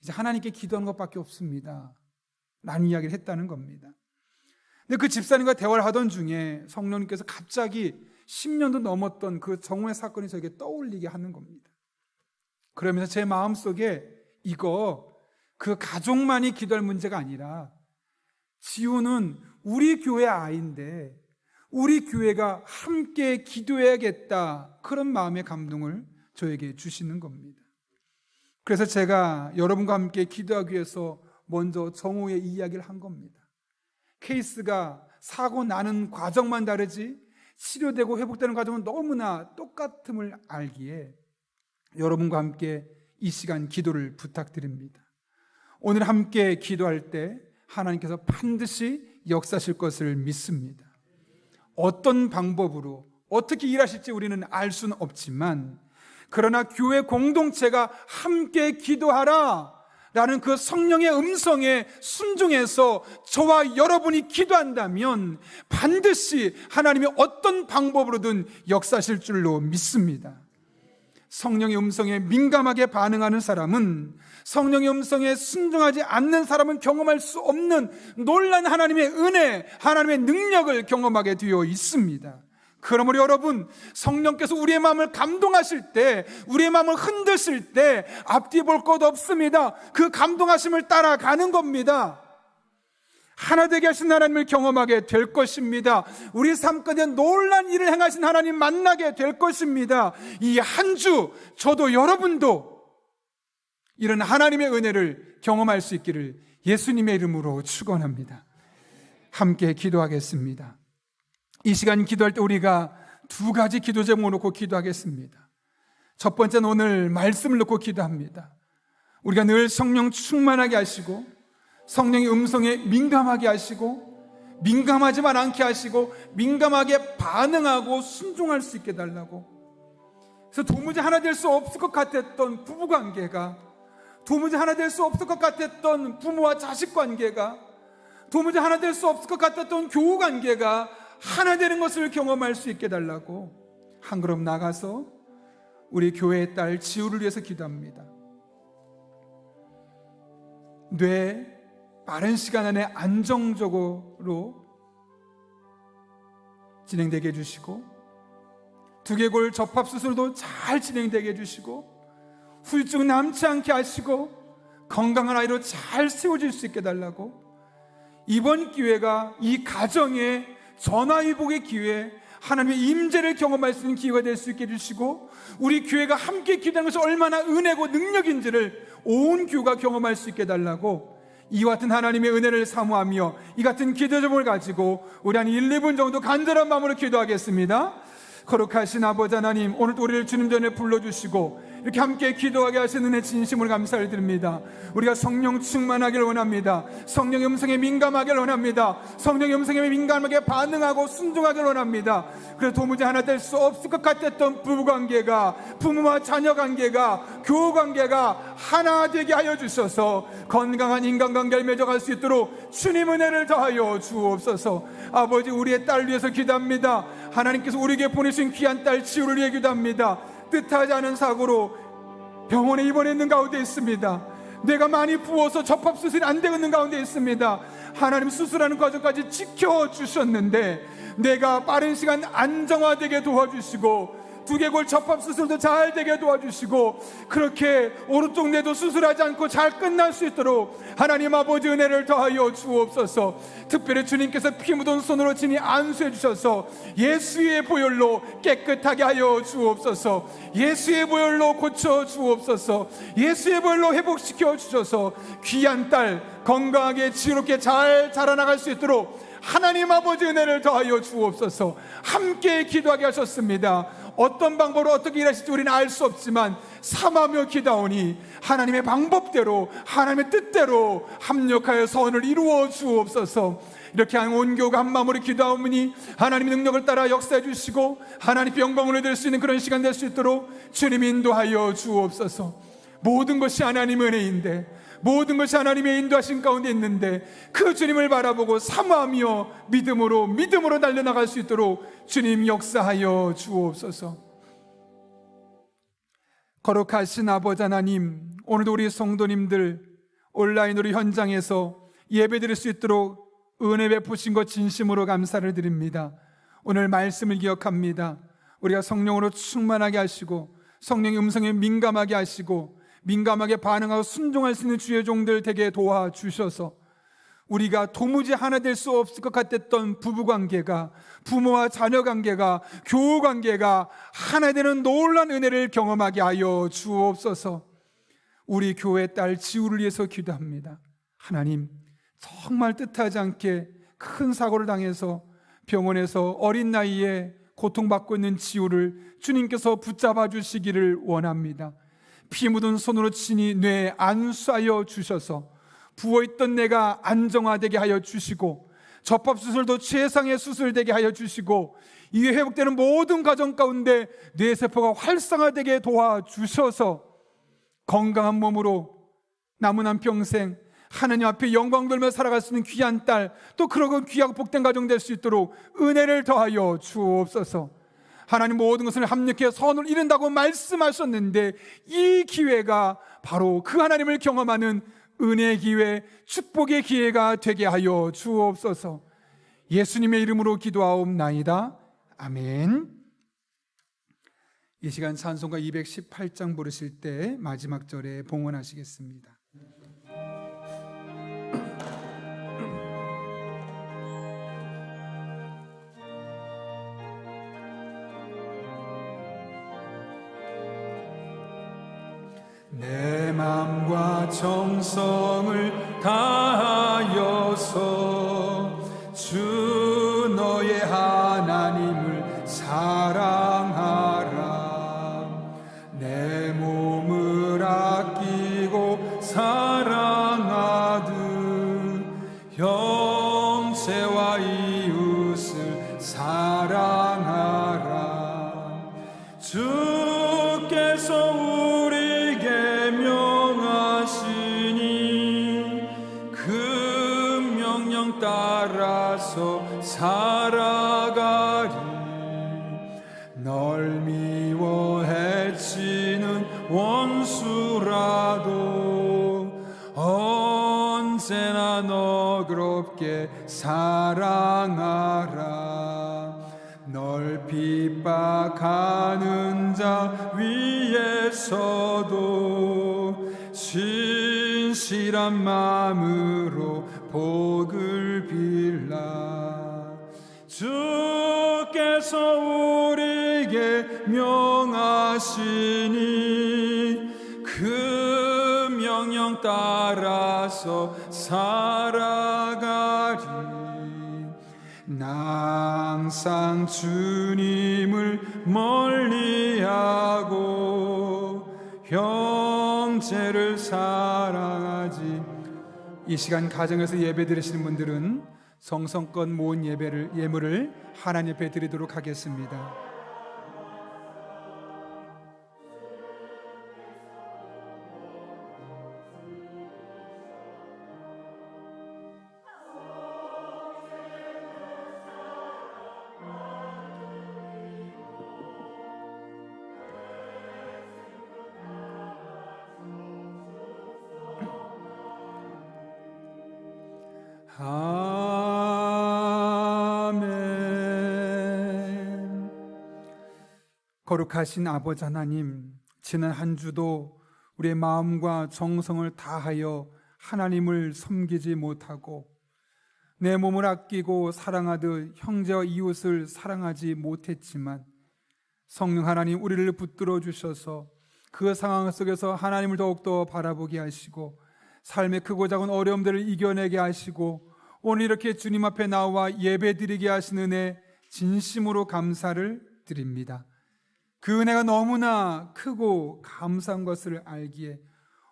이제 하나님께 기도하는 것밖에 없습니다 라는 이야기를 했다는 겁니다. 근데 그 집사님과 대화를 하던 중에 성령님께서 갑자기 10년도 넘었던 그 정오의 사건이 저에게 떠올리게 하는 겁니다. 그러면서 제 마음속에 이거 그 가족만이 기도할 문제가 아니라 지우는 우리 교회 아이인데 우리 교회가 함께 기도해야겠다, 그런 마음의 감동을 저에게 주시는 겁니다. 그래서 제가 여러분과 함께 기도하기 위해서 먼저 정오의 이야기를 한 겁니다. 케이스가 사고 나는 과정만 다르지 치료되고 회복되는 과정은 너무나 똑같음을 알기에 여러분과 함께 이 시간 기도를 부탁드립니다. 오늘 함께 기도할 때 하나님께서 반드시 역사하실 것을 믿습니다. 어떤 방법으로 어떻게 일하실지 우리는 알 수는 없지만, 그러나 교회 공동체가 함께 기도하라 라는 그 성령의 음성에 순종해서 저와 여러분이 기도한다면 반드시 하나님이 어떤 방법으로든 역사하실 줄로 믿습니다. 성령의 음성에 민감하게 반응하는 사람은, 성령의 음성에 순종하지 않는 사람은 경험할 수 없는 놀란 하나님의 은혜, 하나님의 능력을 경험하게 되어 있습니다. 그러므로 여러분, 성령께서 우리의 마음을 감동하실 때, 우리의 마음을 흔드실 때 앞뒤 볼 것 없습니다. 그 감동하심을 따라가는 겁니다. 하나 되게 하신 하나님을 경험하게 될 것입니다. 우리 삶 가운데 놀란 일을 행하신 하나님 만나게 될 것입니다. 이 한 주 저도 여러분도 이런 하나님의 은혜를 경험할 수 있기를 예수님의 이름으로 축원합니다. 함께 기도하겠습니다. 이 시간 기도할 때 우리가 두 가지 기도 제목을 놓고 기도하겠습니다. 첫 번째는 오늘 말씀을 놓고 기도합니다. 우리가 늘 성령 충만하게 하시고 성령의 음성에 민감하게 하시고 민감하지만 않게 하시고 민감하게 반응하고 순종할 수 있게 달라고. 그래서 도무지 하나 될 수 없을 것 같았던 부부관계가, 도무지 하나 될 수 없을 것 같았던 부모와 자식 관계가, 도무지 하나 될 수 없을 것 같았던 교우 관계가 하나 되는 것을 경험할 수 있게 달라고 한 걸음 나가서 우리 교회의 딸 지우를 위해서 기도합니다. 뇌 빠른 시간 안에 안정적으로 진행되게 해주시고, 두개골 접합 수술도 잘 진행되게 해주시고, 후유증 남지 않게 하시고 건강한 아이로 잘 세워질 수 있게 달라고, 이번 기회가 이 가정의 전화위복의 기회, 하나님의 임재를 경험할 수 있는 기회가 될 수 있게 해주시고, 우리 교회가 함께 기도하는 것이 얼마나 은혜고 능력인지를 온 교회가 경험할 수 있게 달라고, 이와 같은 하나님의 은혜를 사모하며 이 같은 기도 제목을 가지고 우리 한 1, 2분 정도 간절한 마음으로 기도하겠습니다. 거룩하신 아버지 하나님, 오늘도 우리를 주님 전에 불러주시고 이렇게 함께 기도하게 하신 은혜 진심으로 감사를 드립니다. 우리가 성령 충만하기를 원합니다. 성령의 음성에 민감하기를 원합니다. 성령의 음성에 민감하게 반응하고 순종하기를 원합니다. 그래서 도무지 하나 될 수 없을 것 같았던 부부관계가, 부모와 자녀관계가, 교우관계가 하나 되게 하여 주셔서 건강한 인간관계를 맺어갈 수 있도록 주님 은혜를 더하여 주옵소서. 아버지, 우리의 딸 위해서 기도합니다. 하나님께서 우리에게 보내신 귀한 딸 지우를 위해 기도합니다. 뜻하지 않은 사고로 병원에 입원했는 가운데 있습니다. 뇌가 많이 부어서 접합수술이 안 되는 가운데 있습니다. 하나님, 수술하는 과정까지 지켜주셨는데 뇌가 빠른 시간 안정화되게 도와주시고 두개골 접합 수술도 잘 되게 도와주시고 그렇게 오른쪽 뇌도 수술하지 않고 잘 끝날 수 있도록 하나님 아버지 은혜를 더하여 주옵소서. 특별히 주님께서 피 묻은 손으로 친히 안수해 주셔서 예수의 보혈로 깨끗하게 하여 주옵소서. 예수의 보혈로 고쳐 주옵소서. 예수의 보혈로 회복시켜 주셔서 귀한 딸 건강하게 지혜롭게 잘 자라나갈 수 있도록 하나님 아버지 은혜를 더하여 주옵소서. 함께 기도하게 하셨습니다. 어떤 방법으로 어떻게 일하실지 우리는 알 수 없지만 삼하며 기도하오니 하나님의 방법대로 하나님의 뜻대로 합력하여 선을 이루어 주옵소서. 이렇게 온 교우가 한 마음으로 기도하오니 하나님의 능력을 따라 역사해 주시고 하나님의 영광을 얻을 수 있는 그런 시간 될 수 있도록 주님 인도하여 주옵소서. 모든 것이 하나님의 은혜인데, 모든 것이 하나님의 인도하신 가운데 있는데 그 주님을 바라보고 사모하며 믿음으로 달려나갈 수 있도록 주님 역사하여 주옵소서. 거룩하신 아버지 하나님, 오늘도 우리 성도님들 온라인으로 현장에서 예배드릴 수 있도록 은혜 베푸신 것 진심으로 감사를 드립니다. 오늘 말씀을 기억합니다. 우리가 성령으로 충만하게 하시고 성령의 음성에 민감하게 하시고 민감하게 반응하고 순종할 수 있는 주의 종들 되게 도와주셔서 우리가 도무지 하나 될 수 없을 것 같았던 부부관계가, 부모와 자녀관계가, 교우관계가 하나 되는 놀라운 은혜를 경험하게 하여 주옵소서. 우리 교회 딸 지우를 위해서 기도합니다. 하나님, 정말 뜻하지 않게 큰 사고를 당해서 병원에서 어린 나이에 고통받고 있는 지우를 주님께서 붙잡아 주시기를 원합니다. 피 묻은 손으로 친히 뇌에 안수하여 주셔서 부어있던 뇌가 안정화되게 하여 주시고 접합수술도 최상의 수술되게 하여 주시고 이에 회복되는 모든 과정 가운데 뇌세포가 활성화되게 도와주셔서 건강한 몸으로 남은 한 평생 하나님 앞에 영광 돌며 살아갈 수 있는 귀한 딸, 또 그러고 귀하고 복된 가정 될 수 있도록 은혜를 더하여 주옵소서. 하나님 모든 것을 합력해 선을 이룬다고 말씀하셨는데 이 기회가 바로 그 하나님을 경험하는 은혜의 기회, 축복의 기회가 되게 하여 주옵소서. 예수님의 이름으로 기도하옵나이다. 아멘. 이 시간 찬송가 218장 부르실 때 마지막 절에 봉헌하시겠습니다. 내 맘과 정성을 다하여서 주 너의 하나님을 사랑하라. 내 몸을 아끼고 사랑하듯 형제와 이웃을 사랑하라. 주께서 우리에게 명하시니 그 명령 따라서 살아가리. 널 미워 해치는 원수라도 언제나 너그럽게 사랑하라. 널 핍박하는 자 위에서도 진실한 마음으로 복을 빌라. 주께서 우리에게 명하시니 그 명령 따라서 살아가리. 나 항상 주님을 멀리하고 형제를 사랑하지. 이 시간 가정에서 예배 드리시는 분들은 성성껏 모은 예물을 하나님 앞에 드리도록 하겠습니다. 아멘. 거룩하신 아버지 하나님, 지난 한 주도 우리의 마음과 정성을 다하여 하나님을 섬기지 못하고 내 몸을 아끼고 사랑하듯 형제와 이웃을 사랑하지 못했지만 성령 하나님 우리를 붙들어 주셔서 그 상황 속에서 하나님을 더욱더 바라보게 하시고 삶의 크고 작은 어려움들을 이겨내게 하시고 오늘 이렇게 주님 앞에 나와 예배드리게 하신 은혜 진심으로 감사를 드립니다. 그 은혜가 너무나 크고 감사한 것을 알기에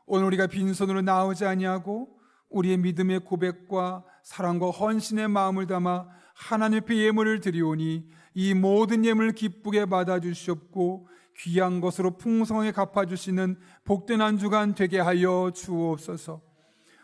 오늘 우리가 빈손으로 나오지 아니하고 우리의 믿음의 고백과 사랑과 헌신의 마음을 담아 하나님 앞에 예물을 드리오니 이 모든 예물을 기쁘게 받아주시옵고 귀한 것으로 풍성하게 갚아주시는 복된 한 주간 되게 하여 주옵소서.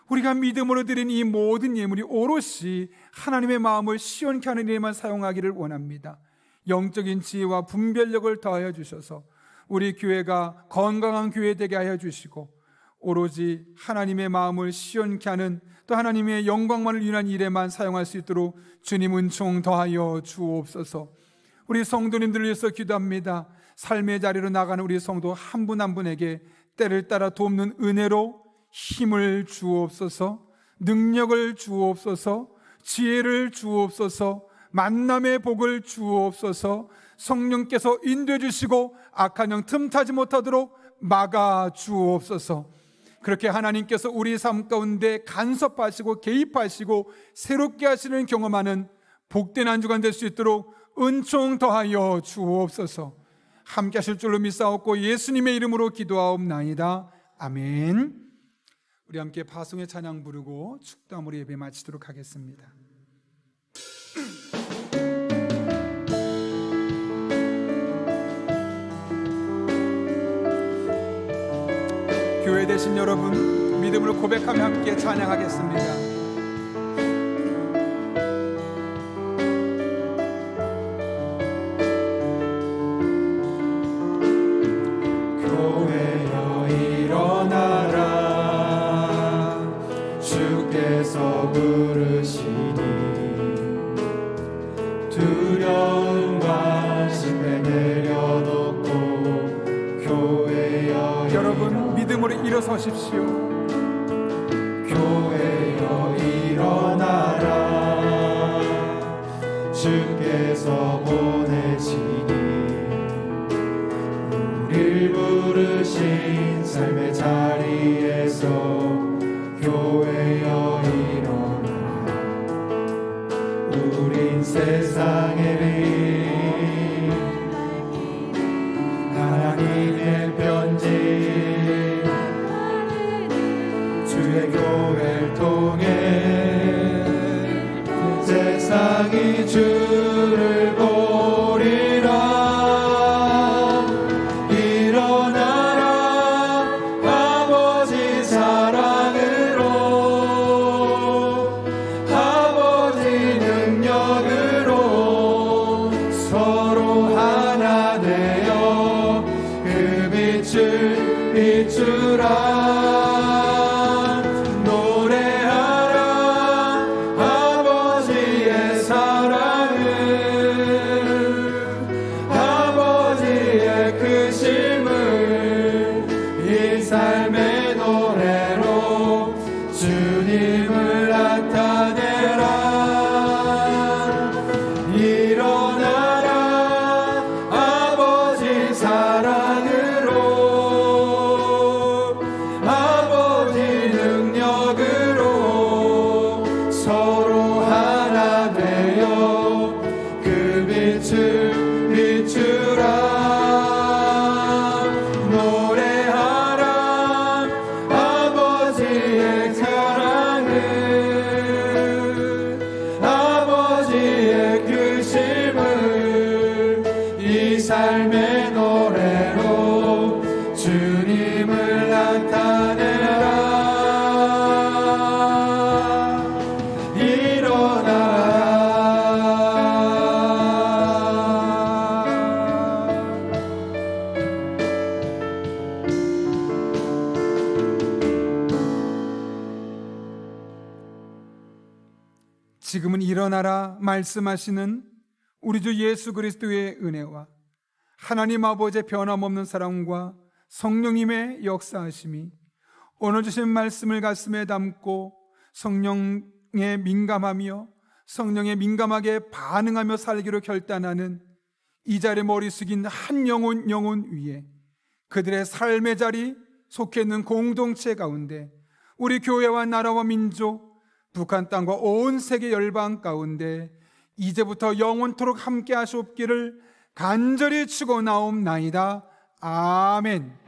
우리가 믿음으로 드린 이 모든 예물이 오롯이 하나님의 마음을 시원케 하는 일에만 사용하기를 원합니다. 영적인 지혜와 분별력을 더하여 주셔서 우리 교회가 건강한 교회 되게 하여 주시고 오로지 하나님의 마음을 시원케 하는 또 하나님의 영광만을 위한 일에만 사용할 수 있도록 주님 은총 더하여 주옵소서. 우리 성도님들을 위해서 기도합니다. 삶의 자리로 나가는 우리 성도 한 분 한 분에게 때를 따라 돕는 은혜로 힘을 주옵소서, 능력을 주옵소서, 지혜를 주옵소서, 만남의 복을 주옵소서. 성령께서 인도해 주시고 악한 영 틈타지 못하도록 막아 주옵소서. 그렇게 하나님께서 우리 삶 가운데 간섭하시고 개입하시고 새롭게 하시는 경험하는 복된 한 주간 될 수 있도록 은총 더하여 주옵소서. 함께 하실 줄로 믿사옵고 예수님의 이름으로 기도하옵나이다. 아멘. 우리 함께 파송의 찬양 부르고 축담으로 예배 마치도록 하겠습니다. 교회 되신 여러분, 믿음으로 고백하며 함께 찬양하겠습니다. 교회여 일어나라, 주께서 부르시니 두려움과 심에 내려놓고 교회여 여러분 믿음으로 일어서십시오. 교회여 일어나라, 주께서 보내시니 우릴 부르신 삶의 자리에서 교회여 일어나라. 우린 세상의 빛, 하나님의 편지, 주의 교회를 통해 세상이 주를 보리라. 일어나라, 아버지 사랑으로, 아버지 능력으로 서로 하나 되어 그 빛을 비추라. 삶의 노래로 주님을 나타내라. 일어나라, 아버지 사랑으로, 아버지 능력으로 서로 하나 되어 그 빛을 비추라. 삶의 노래로 주님을 나타내라. 지금은 일어나라 말씀하시는 우리 주 예수 그리스도의 은혜와 하나님 아버지의 변함없는 사랑과 성령님의 역사하심이 오늘 주신 말씀을 가슴에 담고 성령에 민감하며 성령에 민감하게 반응하며 살기로 결단하는 이 자리에 머리 숙인 한 영혼 위에 그들의 삶의 자리 속해 있는 공동체 가운데 우리 교회와 나라와 민족, 북한 땅과 온 세계 열방 가운데 이제부터 영원토록 함께 하시옵기를 간절히 축원하옵나이다. 아멘.